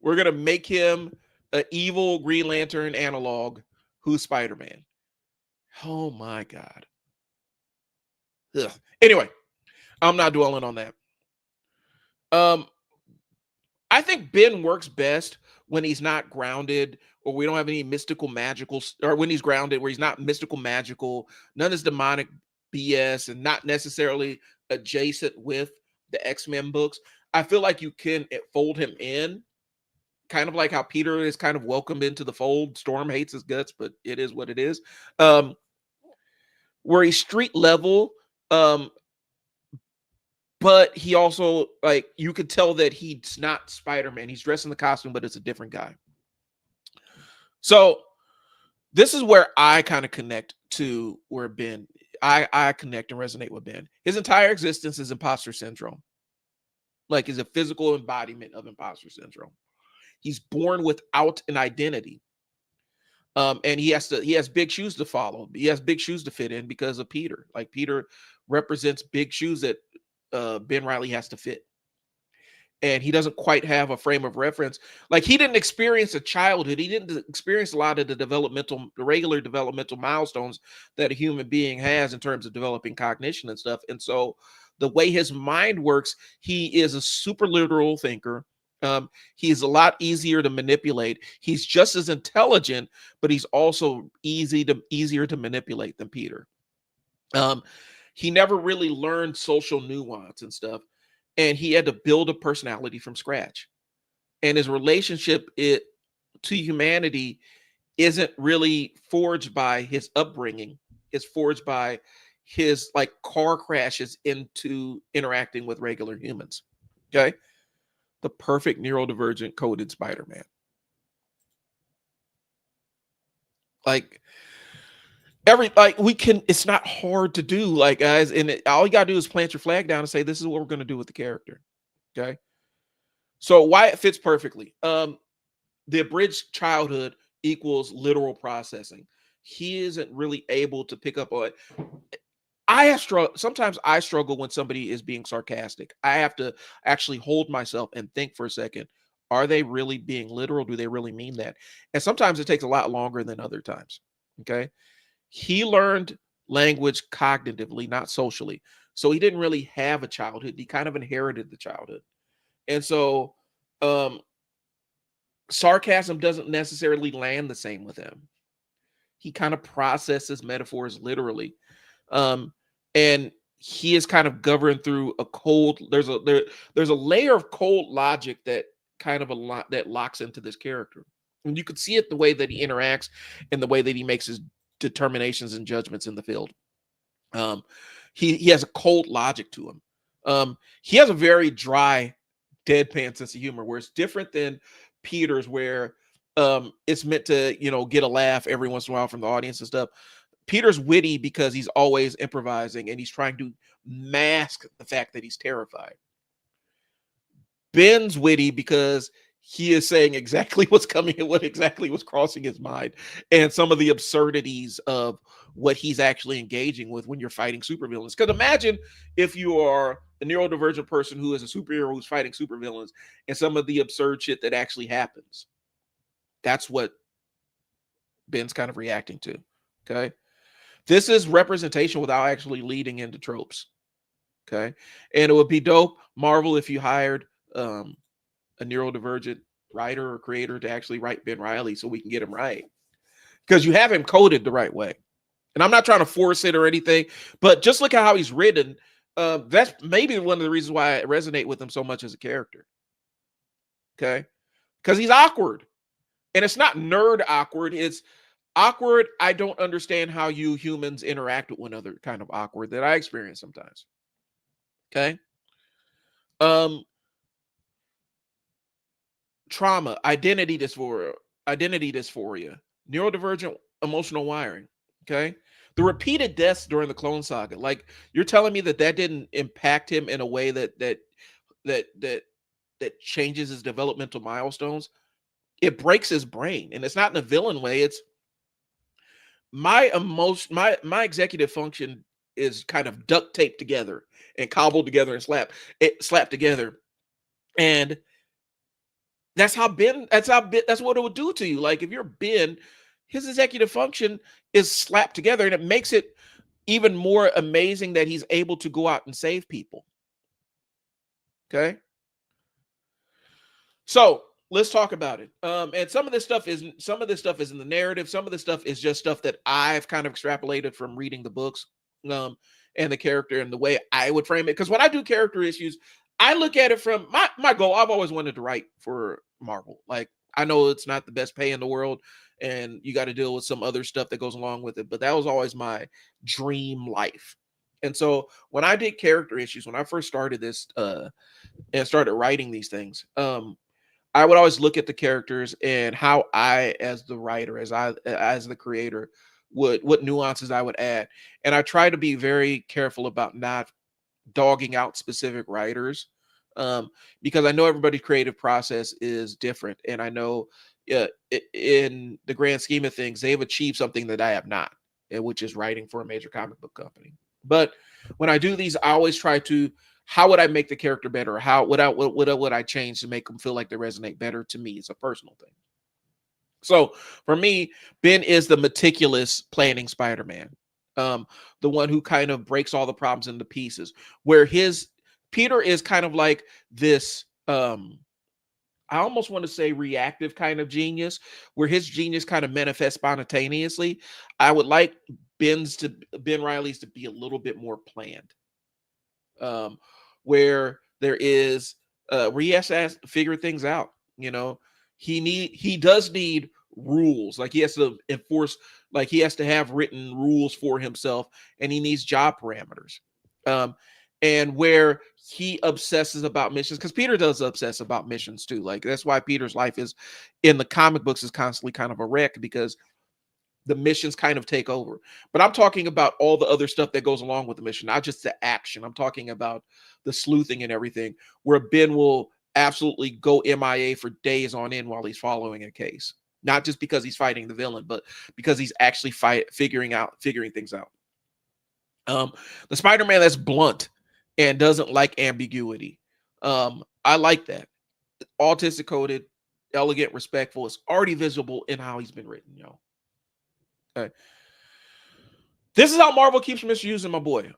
We're gonna make him an evil Green Lantern analog who's Spider-Man. Oh my God. Ugh. Anyway, I'm not dwelling on that. I think Ben works best when he's not grounded, or we don't have any mystical magical, or when he's grounded where he's not mystical magical, none is demonic BS, and not necessarily adjacent with the X-Men books. I feel like you can fold him in, kind of like how Peter is kind of welcomed into the fold. Storm hates his guts, but it is what it is. Where he's street level, but he also, like, you could tell that he's not Spider-Man. He's dressed in the costume, but it's a different guy. So this is where I kind of connect to where Ben, I connect and resonate with Ben. His entire existence is imposter syndrome. Like, is a physical embodiment of imposter syndrome. He's born without an identity. And he has big shoes to follow. He has big shoes to fit in because of Peter. Like, Peter represents big shoes that Ben Reilly has to fit. And he doesn't quite have a frame of reference. Like, he didn't experience a childhood. He didn't experience a lot of the regular developmental milestones that a human being has in terms of developing cognition and stuff. And so the way his mind works, he is a super literal thinker. He's a lot easier to manipulate. He's just as intelligent, but he's also easier to manipulate than Peter. He never really learned social nuance and stuff, and he had to build a personality from scratch. And his relationship to humanity isn't really forged by his upbringing. It's forged by his, like, car crashes into interacting with regular humans. Okay, the perfect neurodivergent coded Spider-Man. Like, it's not hard to do, like, guys, and all you gotta do is plant your flag down and say, this is what we're gonna do with the character. Okay, so why it fits perfectly. The abridged childhood equals literal processing. He isn't really able to pick up on it. Sometimes I struggle when somebody is being sarcastic. I have to actually hold myself and think for a second. Are they really being literal? Do they really mean that? And sometimes it takes a lot longer than other times. Okay. He learned language cognitively, not socially. So he didn't really have a childhood. He kind of inherited the childhood. And so sarcasm doesn't necessarily land the same with him. He kind of processes metaphors literally. And he is kind of governed through a cold, there's a layer of cold logic that kind of a lot that locks into this character. And you could see it the way that he interacts and the way that he makes his determinations and judgments in the field. He has a cold logic to him. He has a very dry, deadpan sense of humor, where it's different than Peter's, where it's meant to, get a laugh every once in a while from the audience and stuff. Peter's witty because he's always improvising and he's trying to mask the fact that he's terrified. Ben's witty because he is saying exactly what's coming and what exactly was crossing his mind, and some of the absurdities of what he's actually engaging with when you're fighting supervillains. Because imagine if you are a neurodivergent person who is a superhero who's fighting supervillains, and some of the absurd shit that actually happens. That's what Ben's kind of reacting to. Okay. This is representation without actually leading into tropes. Okay. And it would be dope, Marvel, if you hired a neurodivergent writer or creator to actually write Ben Reilly so we can get him right. Because you have him coded the right way. And I'm not trying to force it or anything, but just look at how he's written. That's maybe one of the reasons why I resonate with him so much as a character. Okay. Because he's awkward. And it's not nerd awkward. It's awkward. I don't understand how you humans interact with one another kind of awkward that I experience sometimes. Okay. Trauma, identity dysphoria, neurodivergent emotional wiring. Okay. The repeated deaths during the Clone Saga, like you're telling me that didn't impact him in a way that changes his developmental milestones. It breaks his brain, and it's not in a villain way. It's my executive function is kind of duct taped together and cobbled together and slapped together. And that's what it would do to you. Like if you're Ben, his executive function is slapped together, and it makes it even more amazing that he's able to go out and save people. Okay. So let's talk about it. And some of this stuff is in the narrative. Some of this stuff is just stuff that I've kind of extrapolated from reading the books, and the character and the way I would frame it. Because when I do character issues, I look at it from my goal. I've always wanted to write for Marvel. Like I know it's not the best pay in the world, and you got to deal with some other stuff that goes along with it. But that was always my dream life. And so when I did character issues, when I first started this and started writing these things, I would always look at the characters and how I, as the writer, as the creator, what nuances I would add. And I try to be very careful about not dogging out specific writers, because I know everybody's creative process is different. And I know in the grand scheme of things, they've achieved something that I have not, which is writing for a major comic book company. But when I do these, I always try to, how would I make the character better? How would I change to make them feel like they resonate better to me? It's a personal thing. So for me, Ben is the meticulous planning Spider-Man, the one who kind of breaks all the problems into pieces. Where Peter is kind of like this, I almost want to say reactive kind of genius, where his genius kind of manifests spontaneously. I would like Ben Reilly's to be a little bit more planned, where there is where he has to figure things out. He does need rules. Like he has to enforce, like he has to have written rules for himself, and he needs job parameters. And where he obsesses about missions, because Peter does obsess about missions too. Like that's why Peter's life is in the comic books is constantly kind of a wreck, because the missions kind of take over. But I'm talking about all the other stuff that goes along with the mission, not just the action. I'm talking about the sleuthing and everything, where Ben will absolutely go MIA for days on end while he's following a case. Not just because he's fighting the villain, but because he's actually figuring things out. The Spider-Man that's blunt and doesn't like ambiguity. I like that. Autistic coded, elegant, respectful. It's already visible in how he's been written, Okay. This is how Marvel keeps misusing my boy.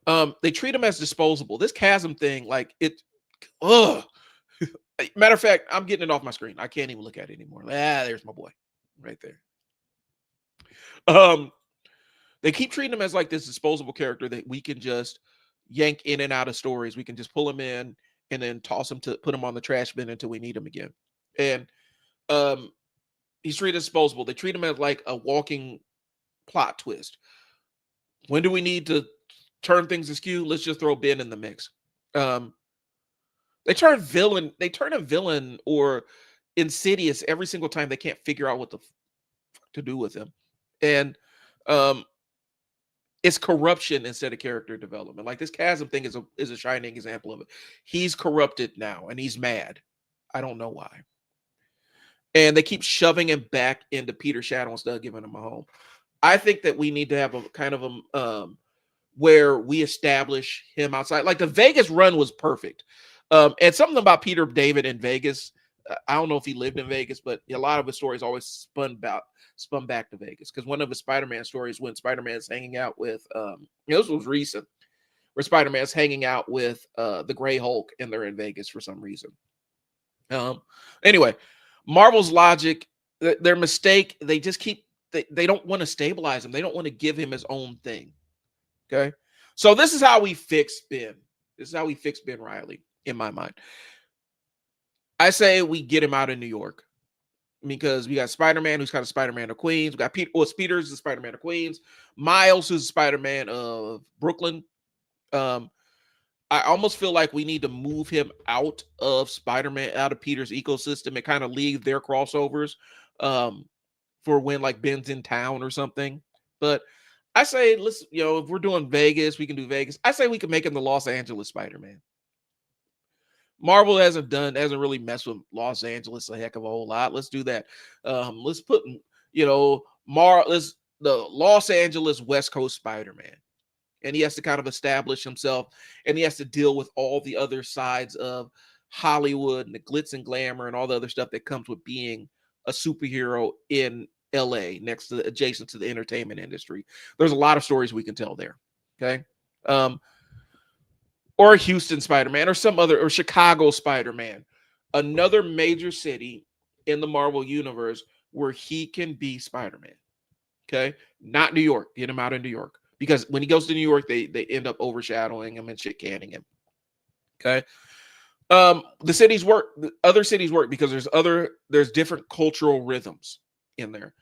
They treat him as disposable. This chasm thing, like it. Ugh. Matter of fact, I'm getting it off my screen. I can't even look at it anymore. There's my boy, right there. They keep treating him as like this disposable character that we can just yank in and out of stories. We can just pull him in and then toss him to put him on the trash bin until we need him again. And he's treated as disposable. They treat him as like a walking plot twist. When do we need to turn things askew? Let's just throw Ben in the mix. They turn him villain or insidious every single time they can't figure out what the fuck to do with him. And it's corruption instead of character development. Like this chasm thing is a shining example of it. He's corrupted now and he's mad. I don't know why. And they keep shoving him back into Peter's shadow instead of giving him a home. I think that we need to have a kind of a where we establish him outside. Like the Vegas run was perfect. And something about Peter David in Vegas. I don't know if he lived in Vegas, but a lot of his stories always spun back to Vegas. Because one of his Spider-Man stories when Spider-Man's hanging out with this was recent, where Spider-Man's hanging out with the Gray Hulk and they're in Vegas for some reason. Anyway, Marvel's logic, their mistake, they just keep they don't want to stabilize him. They don't want to give him his own thing. Okay. So this is how we fix Ben. This is how we fix Ben Reilly, in my mind. I say we get him out of New York because we got Spider-Man, who's kind of Spider-Man of Queens. We got Peter's the Spider-Man of Queens. Miles, who's the Spider-Man of Brooklyn. I almost feel like we need to move him out of Spider-Man, out of Peter's ecosystem and kind of leave their crossovers for when like Ben's in town or something. But I say, let's, if we're doing Vegas, we can do Vegas. I say we can make him the Los Angeles Spider-Man. Marvel hasn't really messed with Los Angeles a heck of a whole lot. Let's do that. Let's put, the Los Angeles West Coast Spider-Man. And he has to kind of establish himself and he has to deal with all the other sides of Hollywood and the glitz and glamour and all the other stuff that comes with being a superhero in LA adjacent to the entertainment industry. There's a lot of stories we can tell there. Okay. Or Houston Spider-Man or or Chicago Spider-Man, another major city in the Marvel universe where he can be Spider-Man. Okay. Not New York. Get him out of New York. Because when he goes to New York, they end up overshadowing him and shit canning him. Okay. The cities work, the other cities work because there's different cultural rhythms in there.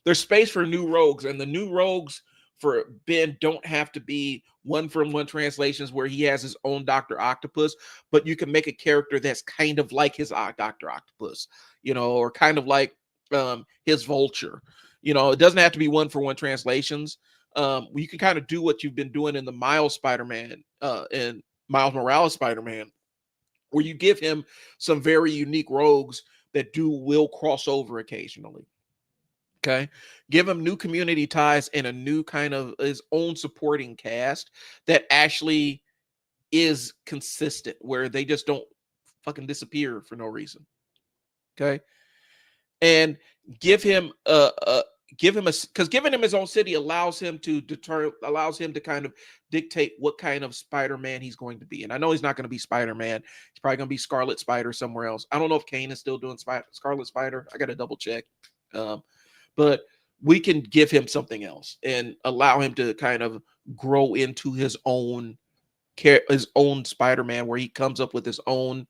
There's space for new rogues, and the new rogues for Ben don't have to be one-for-one translations where he has his own Dr. Octopus, but you can make a character that's kind of like his Dr. Octopus, or kind of like his Vulture. It doesn't have to be one-for-one translations. You can kind of do what you've been doing in the Miles Spider-Man and Miles Morales Spider-Man, where you give him some very unique rogues that will cross over occasionally. Okay. Give him new community ties and a new kind of his own supporting cast that actually is consistent, where they just don't fucking disappear for no reason. Okay. And give him because giving him his own city allows him to kind of dictate what kind of Spider-Man he's going to be. And I know he's not going to be Spider-Man. He's probably going to be Scarlet Spider somewhere else. I don't know if Kane is still doing Scarlet Spider. I got to double check. But we can give him something else and allow him to kind of grow into his own Spider-Man, where he comes up with his own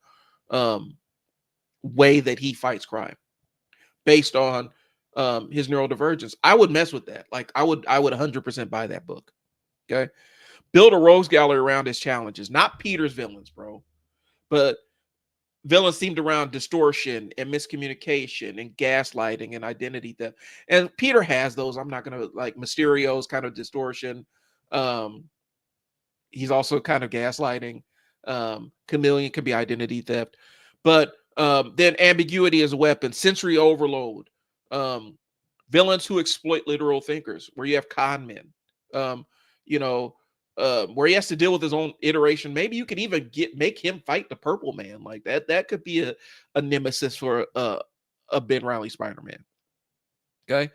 way that he fights crime based on his neurodivergence. I would mess with that. Like I would 100% buy that book. Okay. Build a rogues gallery around his challenges, not Peter's villains, bro, but villains themed around distortion and miscommunication and gaslighting and identity theft. And Peter has those. I'm not going to like Mysterio's kind of distortion. He's also kind of gaslighting. Chameleon could be identity theft, but then ambiguity as a weapon, sensory overload, villains who exploit literal thinkers, where you have con men, where he has to deal with his own iteration. Maybe you could even make him fight the Purple Man like that. That could be a nemesis for a Ben Reilly Spider-Man. Okay.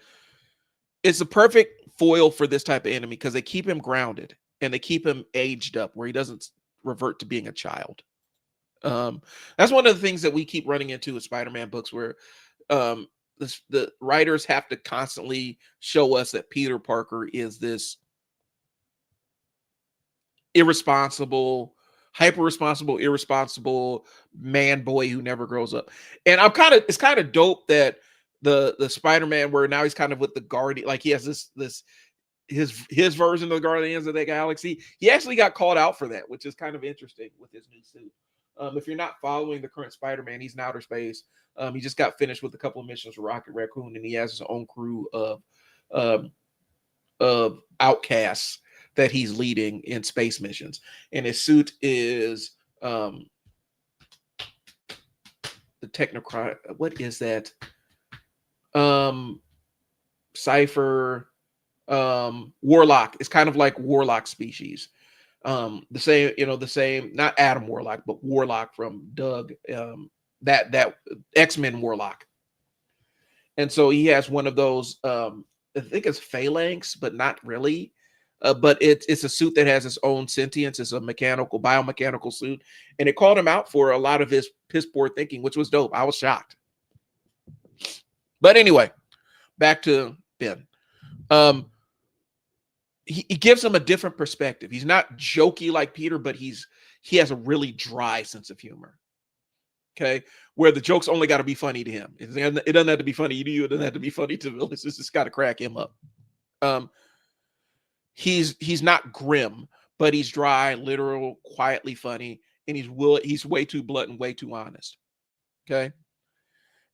It's a perfect foil for this type of enemy because they keep him grounded and they keep him aged up where he doesn't revert to being a child. That's one of the things that we keep running into with Spider-Man books where the writers have to constantly show us that Peter Parker is this irresponsible, irresponsible man boy who never grows up. And it's kind of dope that the Spider-Man where now he's kind of with the Guardian, like he has his version of the Guardians of the Galaxy. He actually got called out for that, which is kind of interesting with his new suit. If you're not following the current Spider-Man, he's in outer space. He just got finished with a couple of missions with Rocket Raccoon, and he has his own crew of outcasts that he's leading in space missions. And his suit is the Technocrat. What is that? Cypher, Warlock. It's kind of like Warlock species. The same, not Adam Warlock, but Warlock from Doug, that X-Men Warlock. And so he has one of those, I think it's phalanx, but not really. But it's a suit that has its own sentience. It's a biomechanical suit. And it called him out for a lot of his piss poor thinking, which was dope. I was shocked. But anyway, back to Ben. He gives him a different perspective. He's not jokey like Peter, but he has a really dry sense of humor. Okay, where the jokes only got to be funny to him. It doesn't have to be funny to you. It doesn't have to be funny to villains. It's just got to crack him up. He's not grim, but he's dry, literal, quietly funny, and he's way too blunt and way too honest. Okay,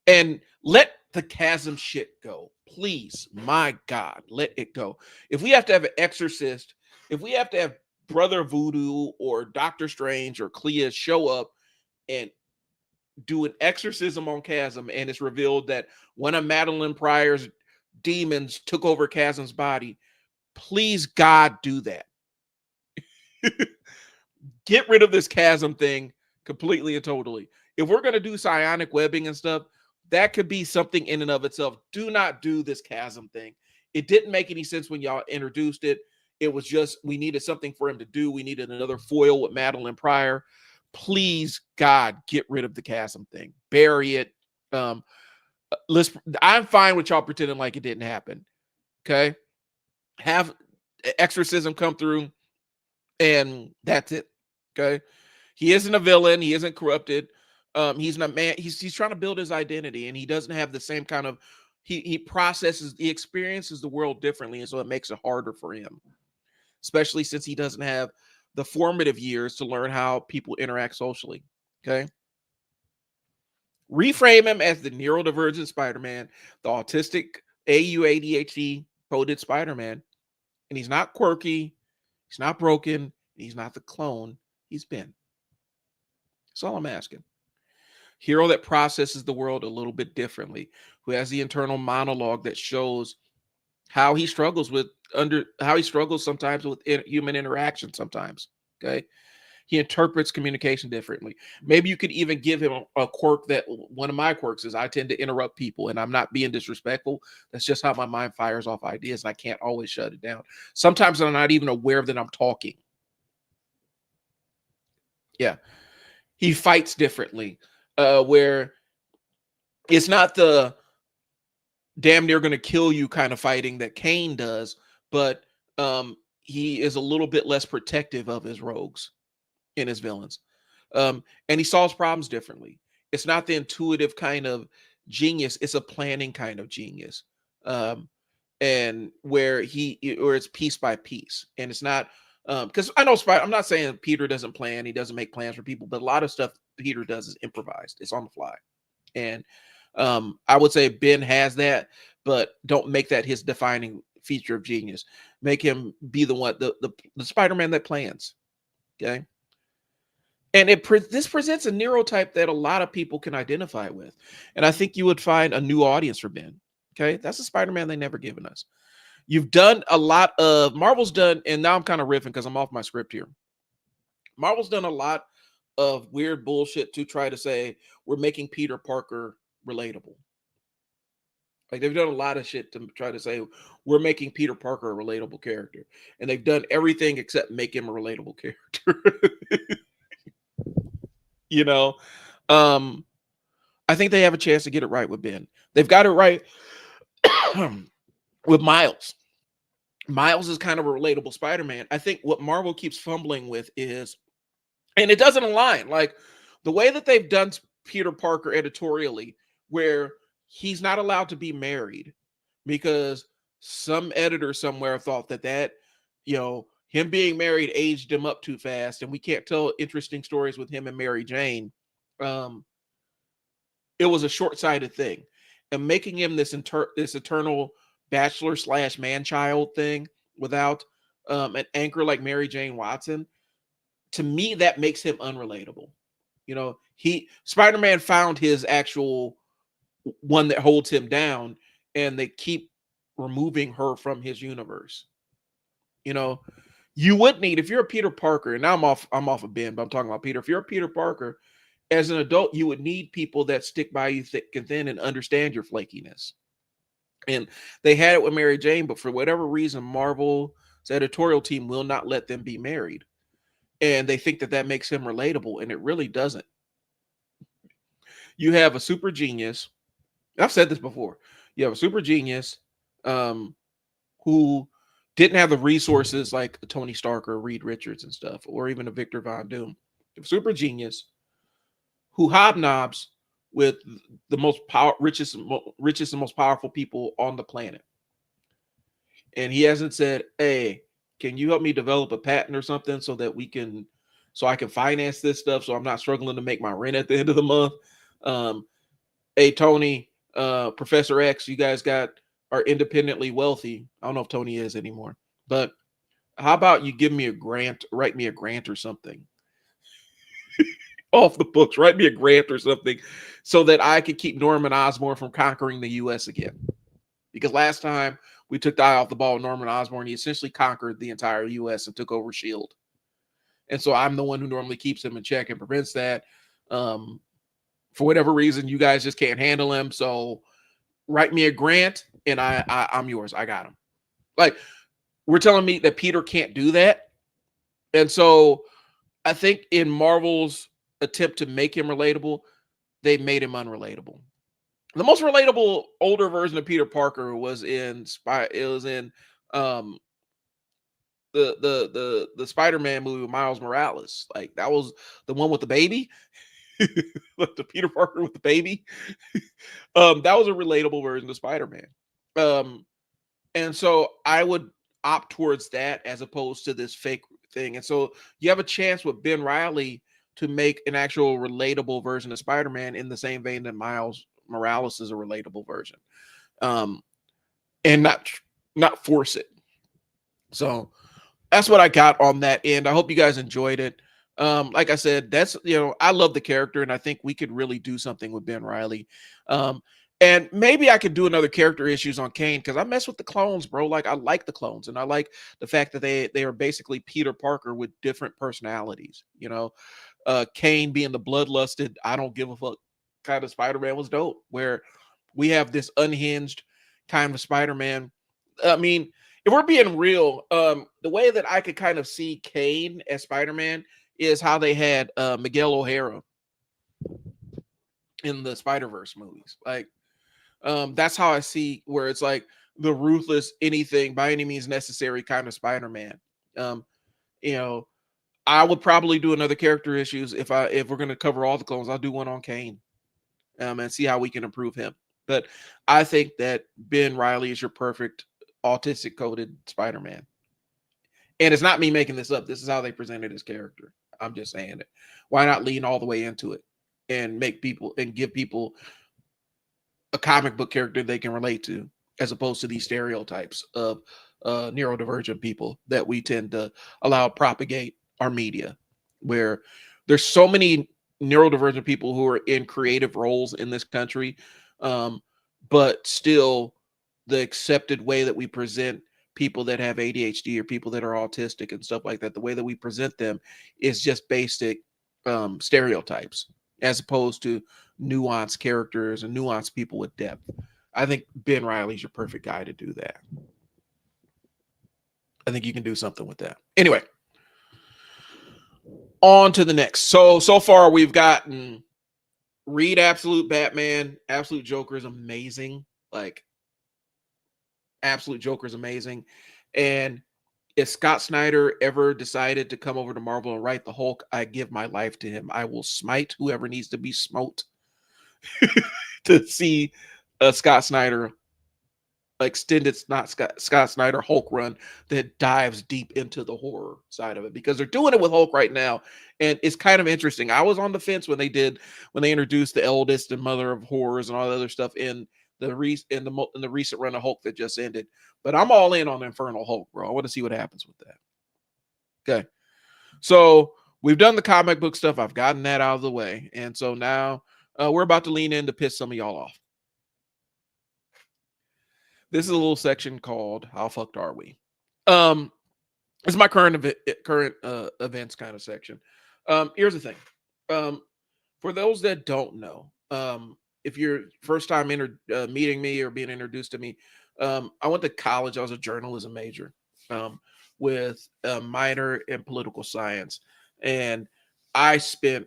and let the chasm shit go. Please, my God, let it go. If we have to have an exorcist, if we have to have Brother Voodoo or Doctor Strange or Clea show up and do an exorcism on Chasm, and it's revealed that one of Madeline Pryor's demons took over Chasm's body, please, God, do that. Get rid of this Chasm thing completely and totally. If we're going to do psionic webbing and stuff, that could be something in and of itself. Do not do this Chasm thing. It didn't make any sense when y'all introduced it. It was just, we needed something for him to do. We needed another foil with Madeline Pryor. Please, God, get rid of the Chasm thing. Bury it. I'm fine with y'all pretending like it didn't happen. Okay? Have exorcism come through, and that's it. Okay? He isn't a villain. He isn't corrupted. He's not man. He's trying to build his identity, and he doesn't have the same kind of. He experiences the world differently, and so it makes it harder for him, especially since he doesn't have the formative years to learn how people interact socially. Okay, reframe him as the neurodivergent Spider-Man, the autistic ADHD coded Spider-Man, and he's not quirky, he's not broken, he's not the clone. He's Ben. That's all I'm asking. Hero that processes the world a little bit differently, who has the internal monologue that shows how he struggles sometimes with human interaction sometimes. Okay. He interprets communication differently. Maybe you could even give him a quirk that one of my quirks is I tend to interrupt people, and I'm not being disrespectful. That's just how my mind fires off ideas, and I can't always shut it down. Sometimes I'm not even aware that I'm talking. Yeah. He fights differently. Where it's not the damn near going to kill you kind of fighting that Kane does, but he is a little bit less protective of his rogues and his villains. And he solves problems differently. It's not the intuitive kind of genius, it's a planning kind of genius. And where it's piece by piece. And it's not because I know I'm not saying Peter doesn't plan, he doesn't make plans for people, but a lot of stuff Peter does is improvised. It's on the fly. And I would say Ben has that, but don't make that his defining feature of genius. Make him be the one, the Spider-Man that plans. Okay. And this presents a neurotype that a lot of people can identify with. And I think you would find a new audience for Ben. Okay. That's a Spider-Man they never given us. You've done a lot of Marvel's done, and now I'm kind of riffing because I'm off my script here. Marvel's done a lot of weird bullshit to try to say we're making Peter Parker relatable. Like they've done a lot of shit to try to say we're making Peter Parker a relatable character, and they've done everything except make him a relatable character. you know, um, I think they have a chance to get it right with Ben. They've got it right with Miles. Miles is kind of a relatable Spider-Man. I think what Marvel keeps fumbling with is, and it doesn't align, like the way that they've done Peter Parker editorially, where he's not allowed to be married because some editor somewhere thought that him being married aged him up too fast, and we can't tell interesting stories with him and Mary Jane. It was a short-sighted thing, and making him this eternal bachelor / man-child thing without an anchor like Mary Jane Watson, to me that makes him unrelatable. Spider-Man found his actual one that holds him down, and they keep removing her from his universe. You would need, if you're a Peter Parker, and now I'm off of Ben, but I'm talking about Peter. If you're a Peter Parker, as an adult, you would need people that stick by you thick and thin and understand your flakiness. And they had it with Mary Jane, but for whatever reason, Marvel's editorial team will not let them be married. And they think that makes him relatable, and it really doesn't. You have a super genius. I've said this before. You have a super genius who didn't have the resources like Tony Stark or Reed Richards and stuff, or even a Victor Von Doom. You have a super genius who hobnobs with the richest and most powerful people on the planet. And he hasn't said, hey, can you help me develop a patent or something so I can finance this stuff so I'm not struggling to make my rent at the end of the month? Hey, Tony, Professor X, you guys are independently wealthy. I don't know if Tony is anymore, but how about you give me a grant, write me a grant or something off the books, write me a grant or something so that I could keep Norman Osborn from conquering the US again. Because last time we took the eye off the ball with Norman Osborn, he essentially conquered the entire US and took over S.H.I.E.L.D. And so I'm the one who normally keeps him in check and prevents that. For whatever reason, you guys just can't handle him. So write me a grant and I'm yours. I got him. Like, we're telling me that Peter can't do that. And so I think in Marvel's attempt to make him relatable, they made him unrelatable. The most relatable older version of Peter Parker was in the Spider-Man movie with Miles Morales. Like, that was the one with the baby. The Peter Parker with the baby. That was a relatable version of Spider-Man. And so I would opt towards that as opposed to this fake thing. And so you have a chance with Ben Reilly to make an actual relatable version of Spider-Man in the same vein that Miles Morales is a relatable version. And not force it. So that's what I got on that end. I hope you guys enjoyed it. Like I said, I love the character, and I think we could really do something with Ben Reilly. And maybe I could do another character issues on Kane, because I mess with the clones, bro. Like, I like the clones, and I like the fact that they are basically Peter Parker with different personalities. Kane being the bloodlusted, I don't give a fuck kind of Spider-Man was dope, where we have this unhinged kind of Spider-Man. I mean, if we're being real, the way that I could kind of see Kane as Spider-Man is how they had Miguel O'Hara in the Spider-Verse movies. Like, that's how I see, where it's like the ruthless, anything by any means necessary kind of Spider-Man. I would probably do another character issues if we're going to cover all the clones. I'll do one on Kane, and see how we can improve him. But I think that Ben Reilly is your perfect autistic coded Spider-Man. And it's not me making this up. This is how they presented his character. I'm just saying it. Why not lean all the way into it and give people a comic book character they can relate to, as opposed to these stereotypes of neurodivergent people that we tend to allow propagate our media, where there's so many neurodivergent people who are in creative roles in this country, but still the accepted way that we present people that have ADHD or people that are autistic and stuff like that, the way that we present them is just basic stereotypes, as opposed to nuanced characters and nuanced people with depth. I think Ben Reilly's your perfect guy to do that. I think you can do something with that. Anyway, on to the next. So far we've gotten Read Absolute Batman. Absolute Joker is amazing. Like, Absolute Joker is amazing. And if Scott Snyder ever decided to come over to Marvel and write the Hulk, I give my life to him. I will smite whoever needs to be smote to see Scott Snyder extended Scott Snyder Hulk run that dives deep into the horror side of it, because they're doing it with Hulk right now, and it's kind of interesting. I was on the fence when they introduced the eldest and mother of horrors and all the other stuff in the recent run of Hulk that just ended, but I'm all in on the Infernal Hulk, bro. I want to see what happens with that. Okay, so we've done the comic book stuff. I've gotten that out of the way, and so now we're about to lean in to piss some of y'all off. This is a little section called "How fucked are we?" It's my current events kind of section. Here's the thing. For those that don't know, if you're first time meeting me or being introduced to me, I went to college. I was a journalism major with a minor in political science, and I spent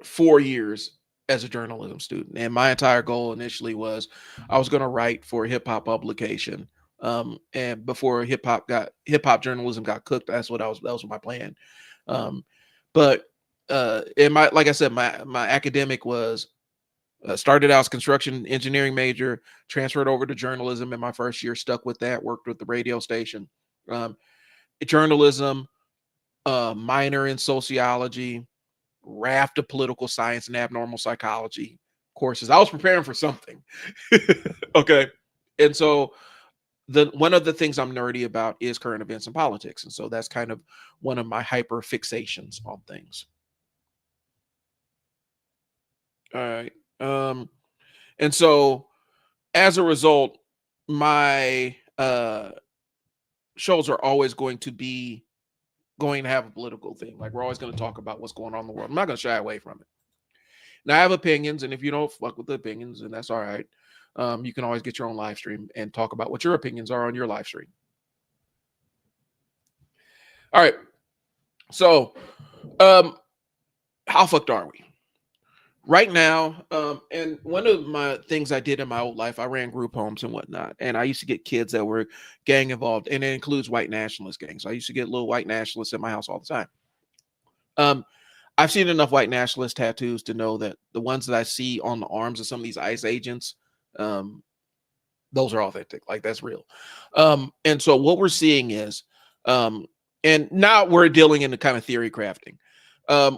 4 years as a journalism student, and my entire goal initially was I was going to write for a hip hop publication. And before hip hop journalism got cooked, that was my plan. But like I said, my academic was started out as construction engineering major, transferred over to journalism in my first year, stuck with that, worked with the radio station, journalism, minor in sociology, raft of political science and abnormal psychology courses. I was preparing for something. Okay. And so one of the things I'm nerdy about is current events and politics. And so that's kind of one of my hyper fixations on things. All right. And so as a result, my shows are always going to have a political theme. Like, we're always going to talk about what's going on in the world. I'm not going to shy away from it. Now, I have opinions, and if you don't fuck with the opinions, then that's all right. You can always get your own live stream and talk about what your opinions are on your live stream. All right. So, how fucked are we? Right now, and one of my things I did in my old life, I ran group homes and whatnot, and I used to get kids that were gang involved, and it includes white nationalist gangs. I used to get little white nationalists in my house all the time. I've seen enough white nationalist tattoos to know that the ones that I see on the arms of some of these ICE agents, those are authentic. Like, that's real. And so what we're seeing is, and now we're dealing in the kind of theory crafting.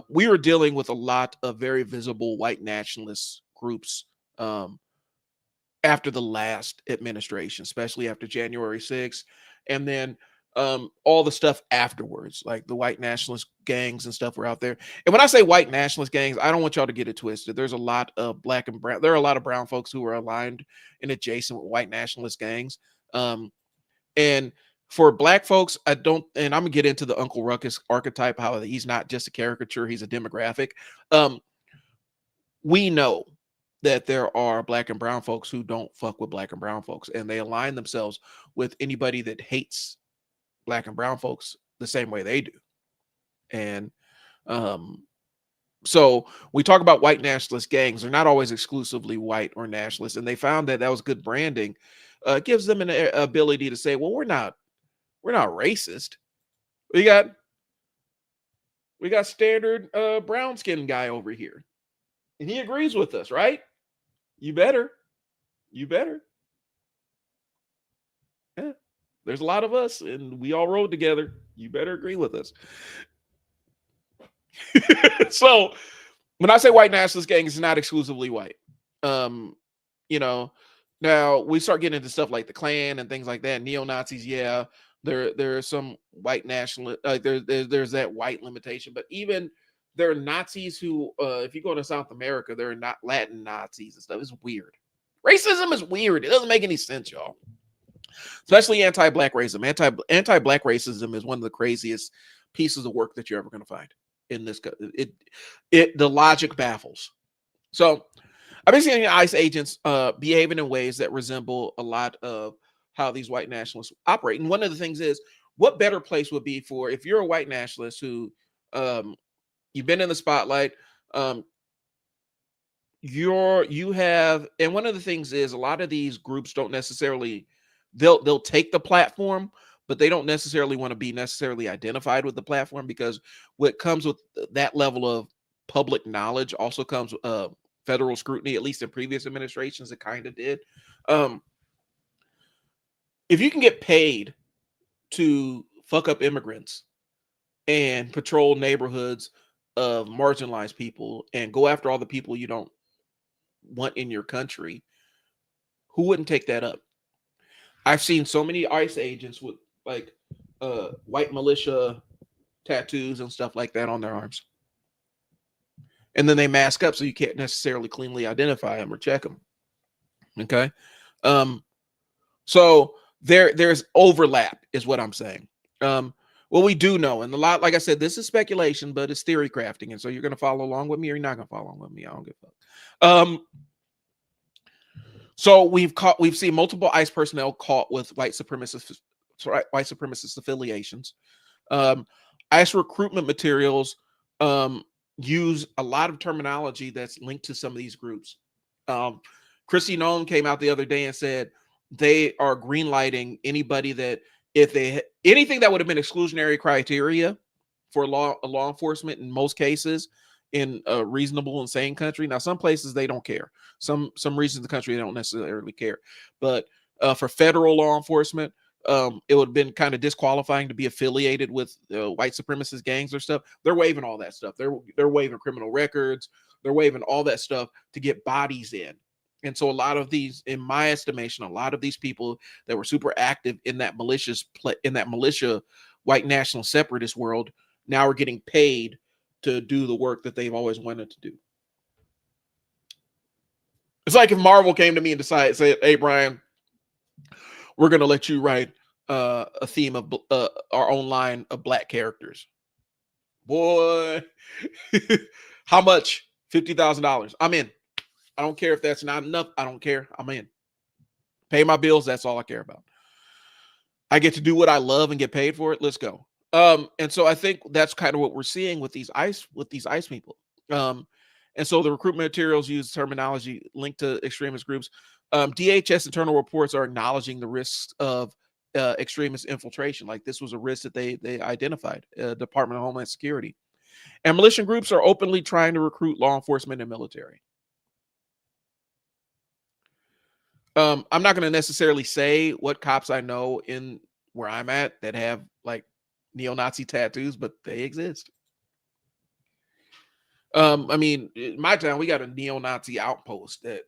We were dealing with a lot of very visible white nationalist groups after the last administration, especially after January 6th. And then all the stuff afterwards, like the white nationalist gangs and stuff were out there. And when I say white nationalist gangs, I don't want y'all to get it twisted. There's a lot of black and brown. There are a lot of brown folks who are aligned and adjacent with white nationalist gangs. And for black folks, and I'm gonna get into the Uncle Ruckus archetype, how he's not just a caricature, he's a demographic. We know that there are black and brown folks who don't fuck with black and brown folks, and they align themselves with anybody that hates black and brown folks the same way they do. And so we talk about white nationalist gangs. They're not always exclusively white or nationalist, and they found that was good branding. Gives them an ability to say, well, we're not racist. We got standard brown skinned guy over here, and he agrees with us, right? You better. Yeah. There's a lot of us, and we all rode together. You better agree with us. So when I say white nationalist gang, it's not exclusively white. Now we start getting into stuff like the Klan and things like that. Neo-Nazis, yeah. There are some white nationalist, there's that white limitation, but even there are Nazis who, if you go to South America, there are not Latin Nazis and stuff. It's weird. Racism is weird. It doesn't make any sense, y'all. Especially anti-black racism. Anti-black racism is one of the craziest pieces of work that you're ever going to find in this. The logic baffles. So I've been seeing ICE agents behaving in ways that resemble a lot of how these white nationalists operate. And one of the things is, what better place would be for, if you're a white nationalist who you've been in the spotlight, you have, and one of the things is, a lot of these groups don't necessarily, they'll take the platform, but they don't necessarily want to be necessarily identified with the platform, because what comes with that level of public knowledge also comes federal scrutiny. At least in previous administrations, it kind of did. If you can get paid to fuck up immigrants and patrol neighborhoods of marginalized people and go after all the people you don't want in your country, who wouldn't take that up? I've seen so many ICE agents with like white militia tattoos and stuff like that on their arms, and then they mask up so you can't necessarily cleanly identify them or check them. Okay, so there's overlap, is what I'm saying. What we do know, and a lot, like I said, this is speculation, but it's theory crafting, and so you're going to follow along with me, or you're not going to follow along with me. I don't give a fuck. So we've seen multiple ICE personnel caught with white supremacist affiliations. ICE recruitment materials use a lot of terminology that's linked to some of these groups. Chrissy Nome came out the other day and said they are greenlighting anybody that, if they, anything that would have been exclusionary criteria for law enforcement in most cases in a reasonable and sane country. Now, some places they don't care. Some regions of the country they don't necessarily care. But for federal law enforcement, it would have been kind of disqualifying to be affiliated with white supremacist gangs or stuff. They're waiving all that stuff. They're waiving criminal records. They're waiving all that stuff to get bodies in. And so a lot of these, in my estimation, a lot of these people that were super active in that militia white national separatist world now are getting paid to do the work that they've always wanted to do. It's like if Marvel came to me and said, "Hey, Brian, we're going to let you write a theme of our own line of black characters." Boy, how much? $50,000. I'm in. I don't care if that's not enough. I don't care. I'm in. Pay my bills. That's all I care about. I get to do what I love and get paid for it. Let's go. And so I think that's kind of what we're seeing with these ICE people. And so the recruitment materials use terminology linked to extremist groups. DHS internal reports are acknowledging the risks of extremist infiltration. Like, this was a risk that they identified, Department of Homeland Security. And militia groups are openly trying to recruit law enforcement and military. I'm not going to necessarily say what cops I know in where I'm at that have like neo-Nazi tattoos, but they exist. I mean, in my town, we got a neo-Nazi outpost that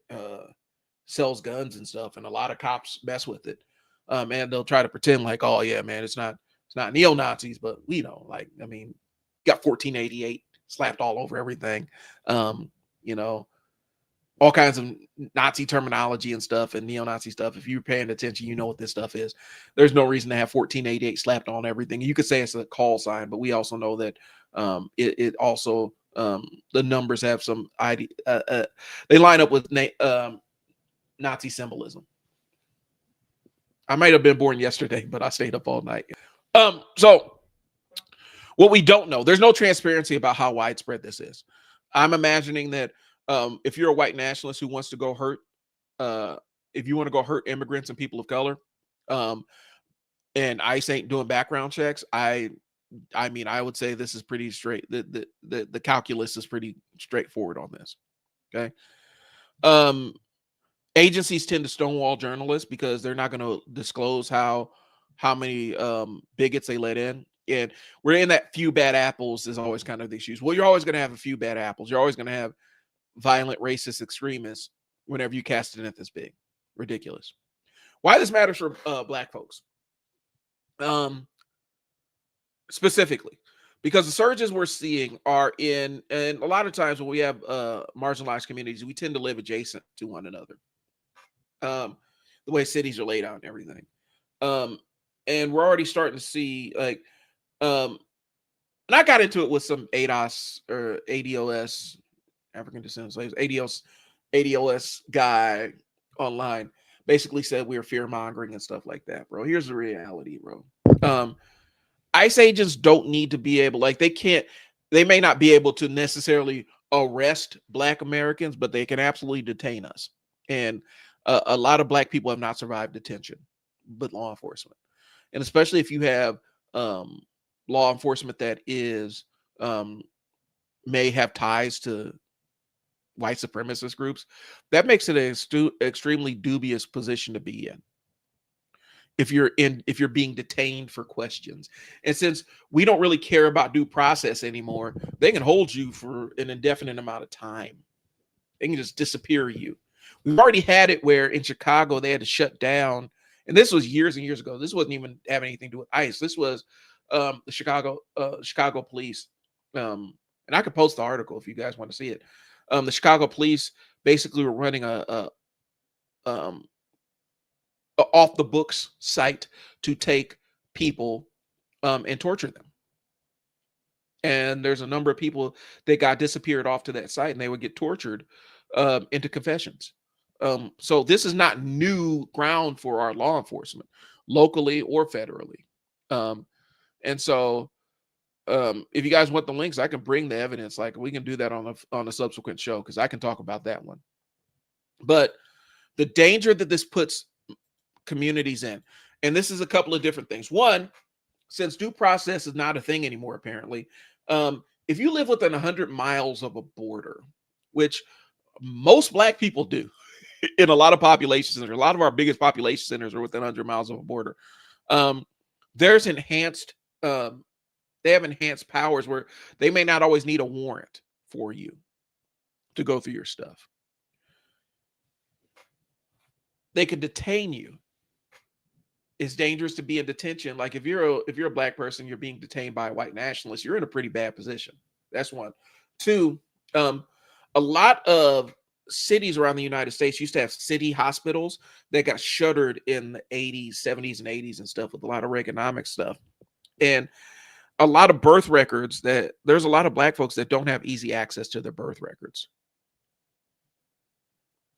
sells guns and stuff, and a lot of cops mess with it. And they'll try to pretend like, "Oh yeah, man, it's not neo-Nazis," but we know, like, I mean, got 1488 slapped all over everything. You know, all kinds of Nazi terminology and stuff and neo-Nazi stuff. If you're paying attention, you know what this stuff is. There's no reason to have 1488 slapped on everything. You could say it's a call sign, but we also know that it also, the numbers have some they line up with Nazi symbolism. I might have been born yesterday, but I stayed up all night. So what we don't know, there's no transparency about how widespread this is. I'm imagining that if you're a white nationalist who wants to go hurt, if you want to go hurt immigrants and people of color, and ICE ain't doing background checks, I mean, I would say this is pretty straight. The calculus is pretty straightforward on this. Okay. Agencies tend to stonewall journalists because they're not going to disclose how many bigots they let in. And we're in that few bad apples is always kind of the issues. Well, you're always going to have a few bad apples. You're always going to have violent racist extremists whenever you cast it at this big. Ridiculous. Why this matters for black folks. Specifically, because the surges we're seeing are in, and a lot of times when we have marginalized communities, we tend to live adjacent to one another. The way cities are laid out and everything. And we're already starting to see, like, and I got into it with some ADOS or ADOS, African descendant slaves, ADOS guy online basically said we were fear mongering and stuff like that, bro. Here's the reality, bro. ICE agents don't need to be able, like, they may not be able to necessarily arrest Black Americans, but they can absolutely detain us. And a lot of Black people have not survived detention with law enforcement. And especially if you have law enforcement that is may have ties to white supremacist groups, that makes it an extremely dubious position to be in. If you're being detained for questions. And since we don't really care about due process anymore, they can hold you for an indefinite amount of time. They can just disappear you. We've already had it where in Chicago they had to shut down, and this was years and years ago. This wasn't even having anything to do with ICE. This was the Chicago police. And I could post the article if you guys want to see it. The Chicago police basically were running a off the books site to take people and torture them. And there's a number of people that got disappeared off to that site, and they would get tortured into confessions. So this is not new ground for our law enforcement, locally or federally. And so if you guys want the links, I can bring the evidence. Like, we can do that on a subsequent show, because I can talk about that one. But the danger that this puts communities in, and this is a couple of different things. One, since due process is not a thing anymore, apparently, if you live within 100 miles of a border, which most Black people do in a lot of population centers, a lot of our biggest population centers are within 100 miles of a border. There's enhanced, they have enhanced powers where they may not always need a warrant for you to go through your stuff. They could detain you. It's dangerous to be in detention. Like, if you're a Black person, you're being detained by a white nationalist, you're in a pretty bad position. That's one. Two, a lot of cities around the United States used to have city hospitals that got shuttered in the 80s, 70s, and 80s and stuff, with a lot of Reaganomics stuff. And a lot of birth records, that there's a lot of Black folks that don't have easy access to their birth records.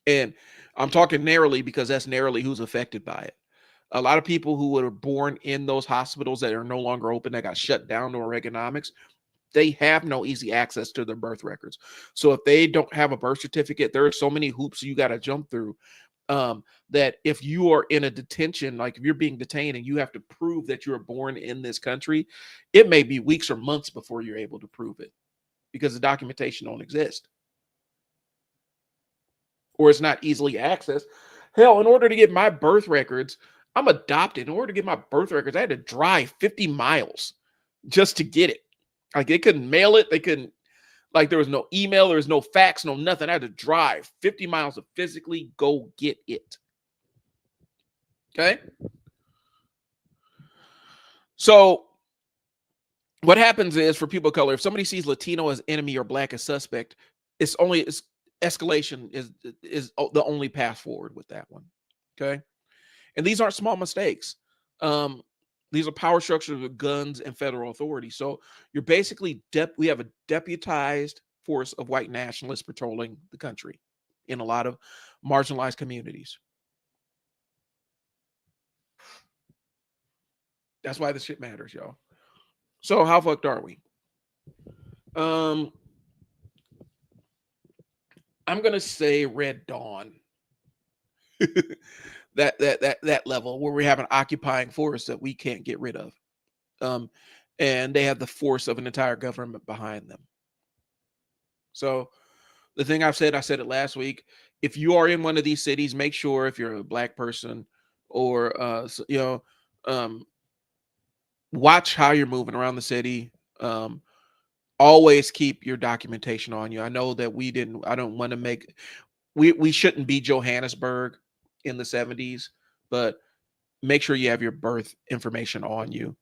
And I'm talking narrowly because that's narrowly who's affected by it. A lot of people who were born in those hospitals that are no longer open, that got shut down during Reaganomics, they have no easy access to their birth records. So if they don't have a birth certificate, there are so many hoops you got to jump through, that if you are in a detention, like if you're being detained and you have to prove that you were born in this country, it may be weeks or months before you're able to prove it, because the documentation don't exist, or it's not easily accessed. Hell, in order to get my birth records, I'm adopted. In order to get my birth records, I had to drive 50 miles just to get it. Like, they couldn't mail it. They couldn't, like, there was no email, there was no fax, no nothing. I had to drive 50 miles to physically go get it. Okay? So what happens is, for people of color, if somebody sees Latino as enemy or Black as suspect, escalation is the only path forward with that one. Okay? And these aren't small mistakes. These are power structures with guns and federal authority. So you're basically, we have a deputized force of white nationalists patrolling the country in a lot of marginalized communities. That's why this shit matters, y'all. So how fucked are we? I'm gonna say Red Dawn. that level where we have an occupying force that we can't get rid of. And they have the force of an entire government behind them. So the thing I said it last week, if you are in one of these cities, make sure, if you're a Black person or, watch how you're moving around the city. Always keep your documentation on you. I know that I don't want to make, we shouldn't be Johannesburg in the 70s, but make sure you have your birth information on you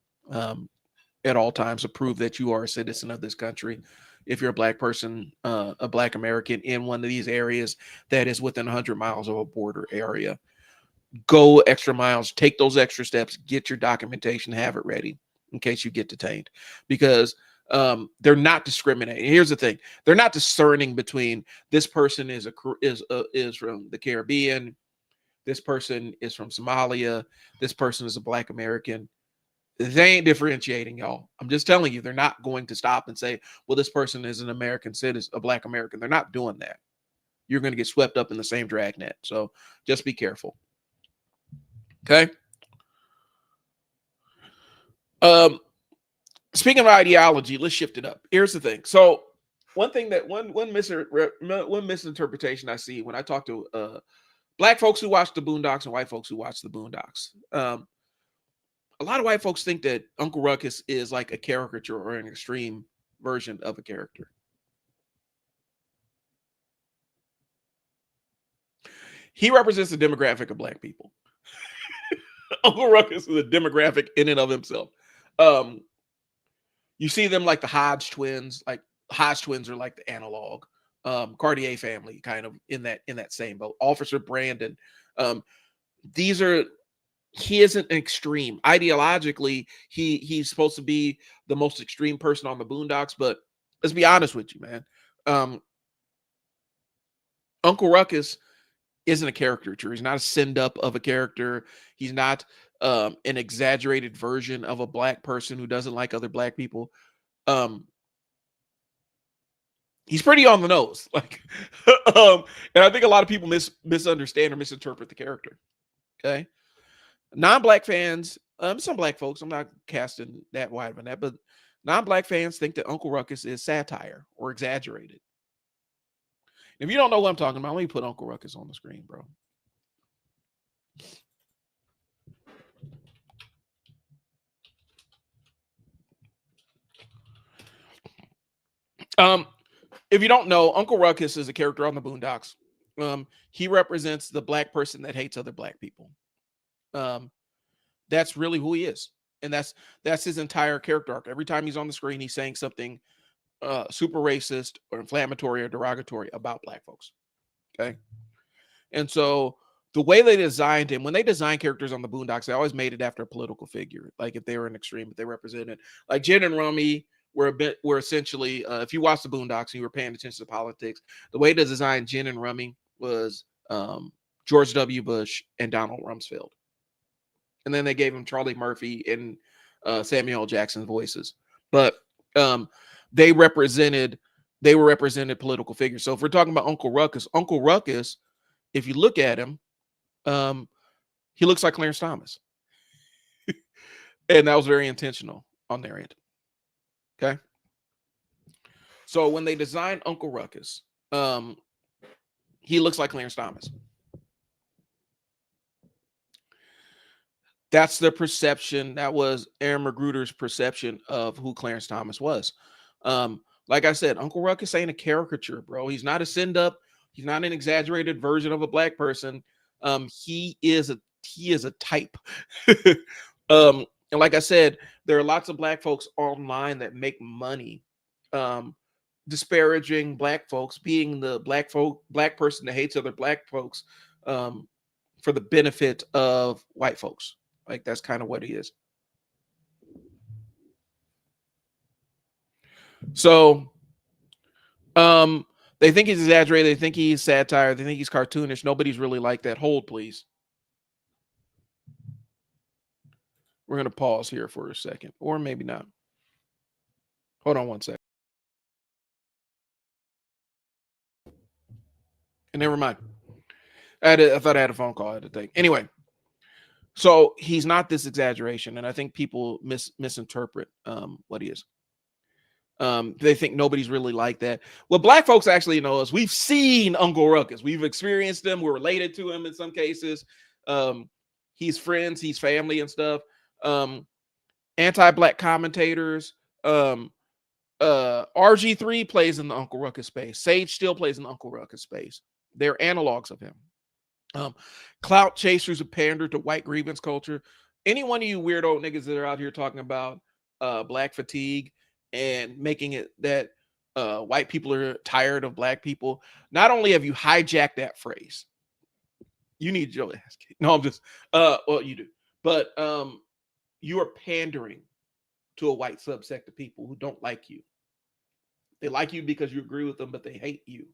at all times to prove that you are a citizen of this country. If you're a Black person, a Black American in one of these areas that is within 100 miles of a border area, go extra miles, take those extra steps, get your documentation, have it ready in case you get detained. Because They're not discriminating. Here's the thing: they're not discerning between this person is from the Caribbean, this person is from Somalia, this person is a Black American. They ain't differentiating, y'all. I'm just telling you, they're not going to stop and say, well, this person is an American citizen, a Black American. They're not doing that. You're going to get swept up in the same dragnet. So just be careful. Okay. Speaking of ideology, let's shift it up. Here's the thing. So one misinterpretation I see when I talk to Black folks who watch the Boondocks and white folks who watch the Boondocks. A lot of white folks think that Uncle Ruckus is like a caricature or an extreme version of a character. He represents the demographic of Black people. Uncle Ruckus is a demographic in and of himself. You see them like the Hodge twins. Like Hodge twins are like the analog. Cartier family kind of in that same boat. Officer Brandon. He isn't an extreme. Ideologically, he's supposed to be the most extreme person on the Boondocks, but let's be honest with you, man. Uncle Ruckus isn't a caricature. He's not a send-up of a character. He's not an exaggerated version of a Black person who doesn't like other Black people. He's pretty on the nose. Like, and I think a lot of people misunderstand or misinterpret the character. Okay. Non-Black fans, some Black folks, I'm not casting that wide of a net, but non-Black fans think that Uncle Ruckus is satire or exaggerated. If you don't know what I'm talking about, let me put Uncle Ruckus on the screen, bro. If you don't know, Uncle Ruckus is a character on the Boondocks. He represents the Black person that hates other Black people. That's really who he is. And that's his entire character arc. Every time he's on the screen, he's saying something super racist or inflammatory or derogatory about Black folks. Okay. And so the way they designed him, when they designed characters on the Boondocks, they always made it after a political figure. Like if they were an extreme, if they represented, like Jen and Rummy were essentially, if you watch the Boondocks and you were paying attention to politics, the way to design Jen and Rummy was George W. Bush and Donald Rumsfeld. And then they gave him Charlie Murphy and Samuel L. Jackson voices. But they were represented political figures. So if we're talking about Uncle Ruckus, if you look at him, he looks like Clarence Thomas. And that was very intentional on their end. Okay. So when they designed Uncle Ruckus, he looks like Clarence Thomas. That's the perception. That was Aaron Magruder's perception of who Clarence Thomas was. Like I said, Uncle Ruckus ain't a caricature, bro. He's not a send-up. He's not an exaggerated version of a Black person. He is a type. And like I said, there are lots of Black folks online that make money disparaging Black folks, being the Black person that hates other Black folks for the benefit of white folks. Like that's kind of what he is. So they think he's exaggerated. They think he's satire. They think he's cartoonish. Nobody's really like that. Hold, please. We're going to pause here for a second, or maybe not. Hold on one second. And never mind. I thought I had a phone call I had to take. Anyway, so he's not this exaggeration, and I think people misinterpret what he is. They think nobody's really like that. Well, Black folks actually know us. We've seen Uncle Ruckus. We've experienced him. We're related to him in some cases. He's friends. He's family and stuff. Anti-Black commentators. RG3 plays in the Uncle Ruckus space. Sage still plays in the Uncle Ruckus space. They're analogs of him. Clout chasers who pander to white grievance culture. Any one of you weirdo niggas that are out here talking about Black fatigue and making it that white people are tired of Black people, not only have you hijacked that phrase, you need your ass kicked. No, I'm just well, you do, but you are pandering to a white subsect of people who don't like you. They like you because you agree with them, but they hate you.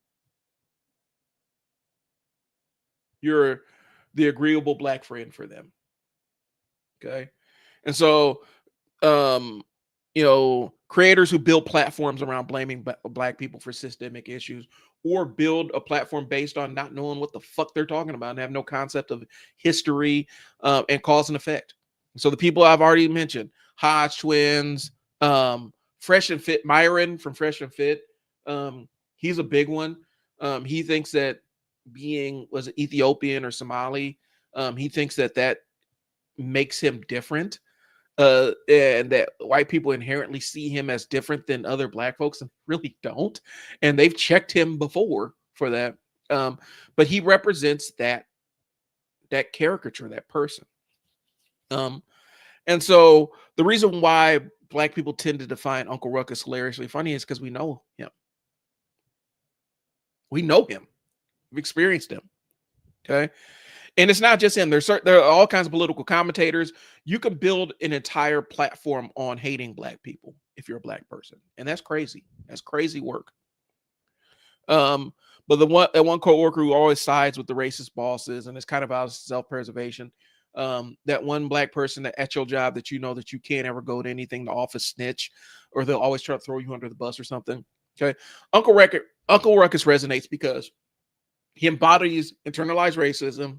You're the agreeable black friend for them. Okay. And so, um, creators who build platforms around blaming black people for systemic issues, or build a platform based on not knowing what the fuck they're talking about and have no concept of history and cause and effect. So the people I've already mentioned, Hodge twins, Fresh and Fit, Myron from Fresh and Fit, he's a big one. He thinks that was it Ethiopian or Somali, he thinks that makes him different, and that white people inherently see him as different than other black folks, and really don't. And they've checked him before for that. But he represents that caricature, that person. And so the reason why black people tend to define Uncle Ruckus hilariously funny is because we know him. We know him. We've experienced him. Okay. And it's not just him. There are all kinds of political commentators. You can build an entire platform on hating black people if you're a black person. And that's crazy. That's crazy work. But that one coworker who always sides with the racist bosses and is kind of out of self-preservation, that one black person that at your job that you know that you can't ever go to anything, the office snitch, or they'll always try to throw you under the bus or something. Okay. Uncle Ruckus resonates because he embodies internalized racism,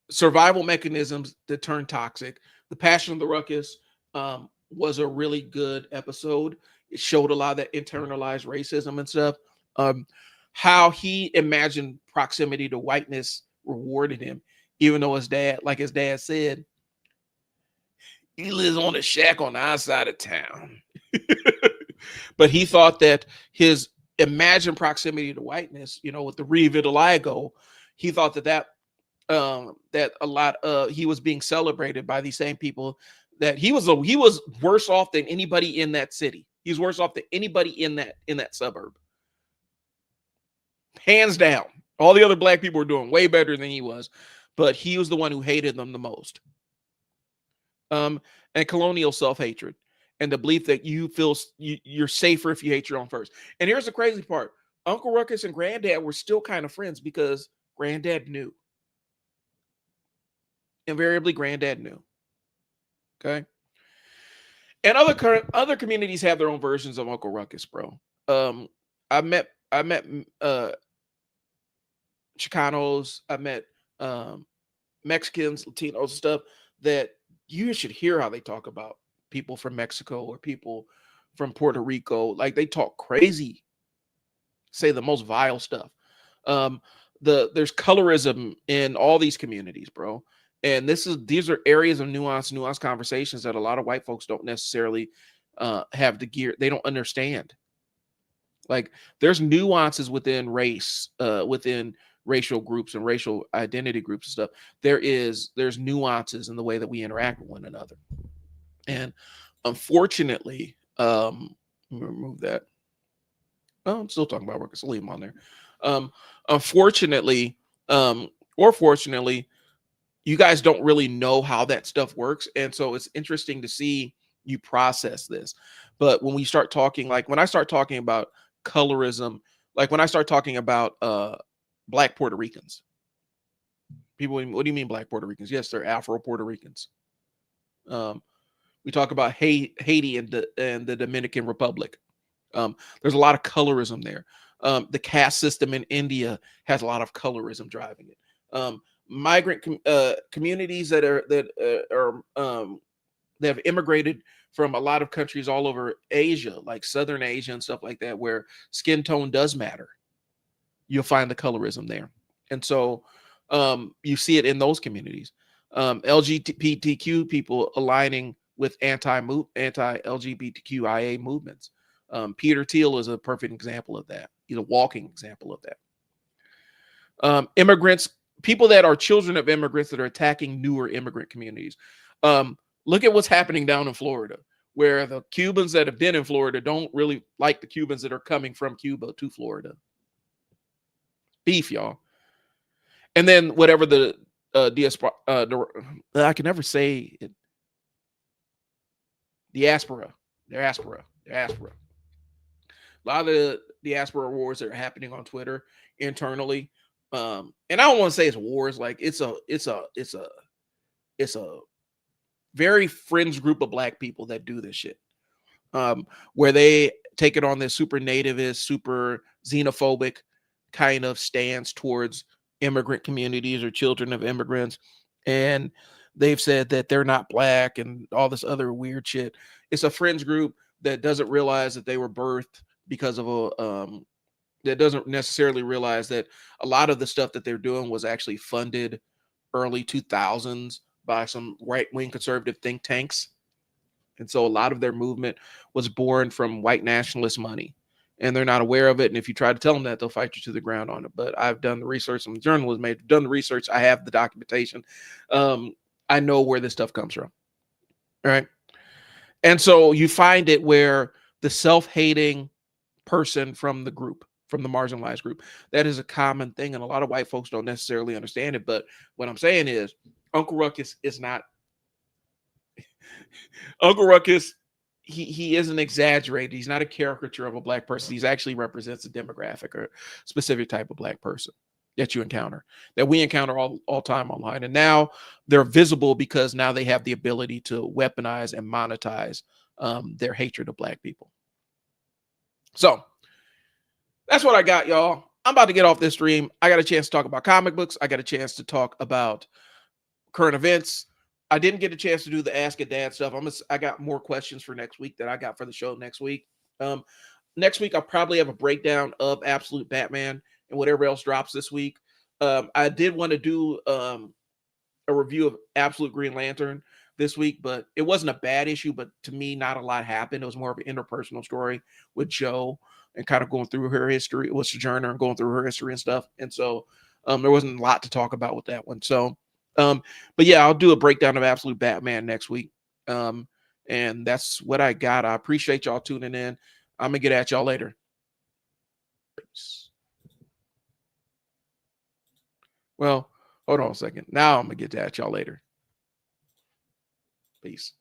survival mechanisms that turn toxic. The Passion of the Ruckus was a really good episode. It showed a lot of that internalized racism and stuff. How he imagined proximity to whiteness rewarded him, even though his dad said, he lives on a shack on the outside of town. But he thought that his imagined proximity to whiteness, with the revitiligo, he thought that a lot he was being celebrated by these same people, that he was worse off than anybody in that city. He's worse off than anybody in that suburb. Hands down. All the other black people were doing way better than he was, but he was the one who hated them the most. And colonial self-hatred and the belief that you're safer if you hate your own first. And here's the crazy part. Uncle Ruckus and Granddad were still kind of friends because Granddad knew. Invariably, Granddad knew. Okay. And other communities have their own versions of Uncle Ruckus, bro. I met Chicanos, I met Mexicans, Latinos, stuff that you should hear how they talk about people from Mexico or people from Puerto Rico. Like, they talk crazy, say the most vile stuff. There's colorism in all these communities, bro. And these are areas of nuanced conversations that a lot of white folks don't necessarily have the gear. They don't understand. Like, there's nuances within race, within racial groups and racial identity groups and stuff. There's nuances in the way that we interact with one another. And unfortunately, let me remove that. Oh, I'm still talking about Ruckus. I'll leave him on there. Unfortunately, or fortunately, you guys don't really know how that stuff works. And so it's interesting to see you process this. But when we start talking, like when I start talking about colorism, like when I start talking about Black Puerto Ricans, people, what do you mean Black Puerto Ricans? Yes, they're Afro Puerto Ricans. We talk about Haiti and the Dominican Republic. There's a lot of colorism there. The caste system in India has a lot of colorism driving it. Migrant communities that have immigrated from a lot of countries all over Asia, like Southern Asia and stuff like that, where skin tone does matter. You'll find the colorism there. And so you see it in those communities. LGBTQ people aligning with anti-LGBTQIA movements. Peter Thiel is a perfect example of that. He's a walking example of that. Immigrants, people that are children of immigrants that are attacking newer immigrant communities. Look at what's happening down in Florida, where the Cubans that have been in Florida don't really like the Cubans that are coming from Cuba to Florida. Beef, y'all. And then whatever the diaspora, I can never say it. diaspora. A lot of the diaspora wars that are happening on Twitter internally. And I don't want to say it's wars, like it's a very fringe group of black people that do this shit. Where they take it on this super nativist, super xenophobic kind of stance towards immigrant communities or children of immigrants. And they've said that they're not black and all this other weird shit. It's a fringe group that doesn't realize that they were birthed because of that doesn't necessarily realize that a lot of the stuff that they're doing was actually funded early 2000s by some right-wing conservative think tanks. And so a lot of their movement was born from white nationalist money, and they're not aware of it. And if you try to tell them that, they'll fight you to the ground on it. But I've done the research. I'm a journalist, I've done the research. I have the documentation. I know where this stuff comes from. All right. And so you find it where the self-hating person from the group, from the marginalized group, that is a common thing. And a lot of white folks don't necessarily understand it. But what I'm saying is Uncle Ruckus is not Uncle Ruckus. He isn't exaggerated. He's not a caricature of a black person. He's actually represents a demographic or specific type of black person that you encounter, that we encounter all time online. And now they're visible because now they have the ability to weaponize and monetize their hatred of black people. So that's what I got, y'all. I'm about to get off this stream. I got a chance to talk about comic books. I got a chance to talk about current events. I didn't get a chance to do the Ask a Dad stuff. I got more questions for next week that I got for the show next week. Next week, I'll probably have a breakdown of Absolute Batman and whatever else drops this week. I did want to do a review of Absolute Green Lantern this week, but it wasn't a bad issue. But to me, not a lot happened. It was more of an interpersonal story with Jo and kind of going through her history with Sojourner and going through her history and stuff. And so there wasn't a lot to talk about with that one. So, but yeah, I'll do a breakdown of Absolute Batman next week. And that's what I got. I appreciate y'all tuning in. I'm gonna get at y'all later. Well, hold on a second. Now I'm gonna get at y'all later. Peace.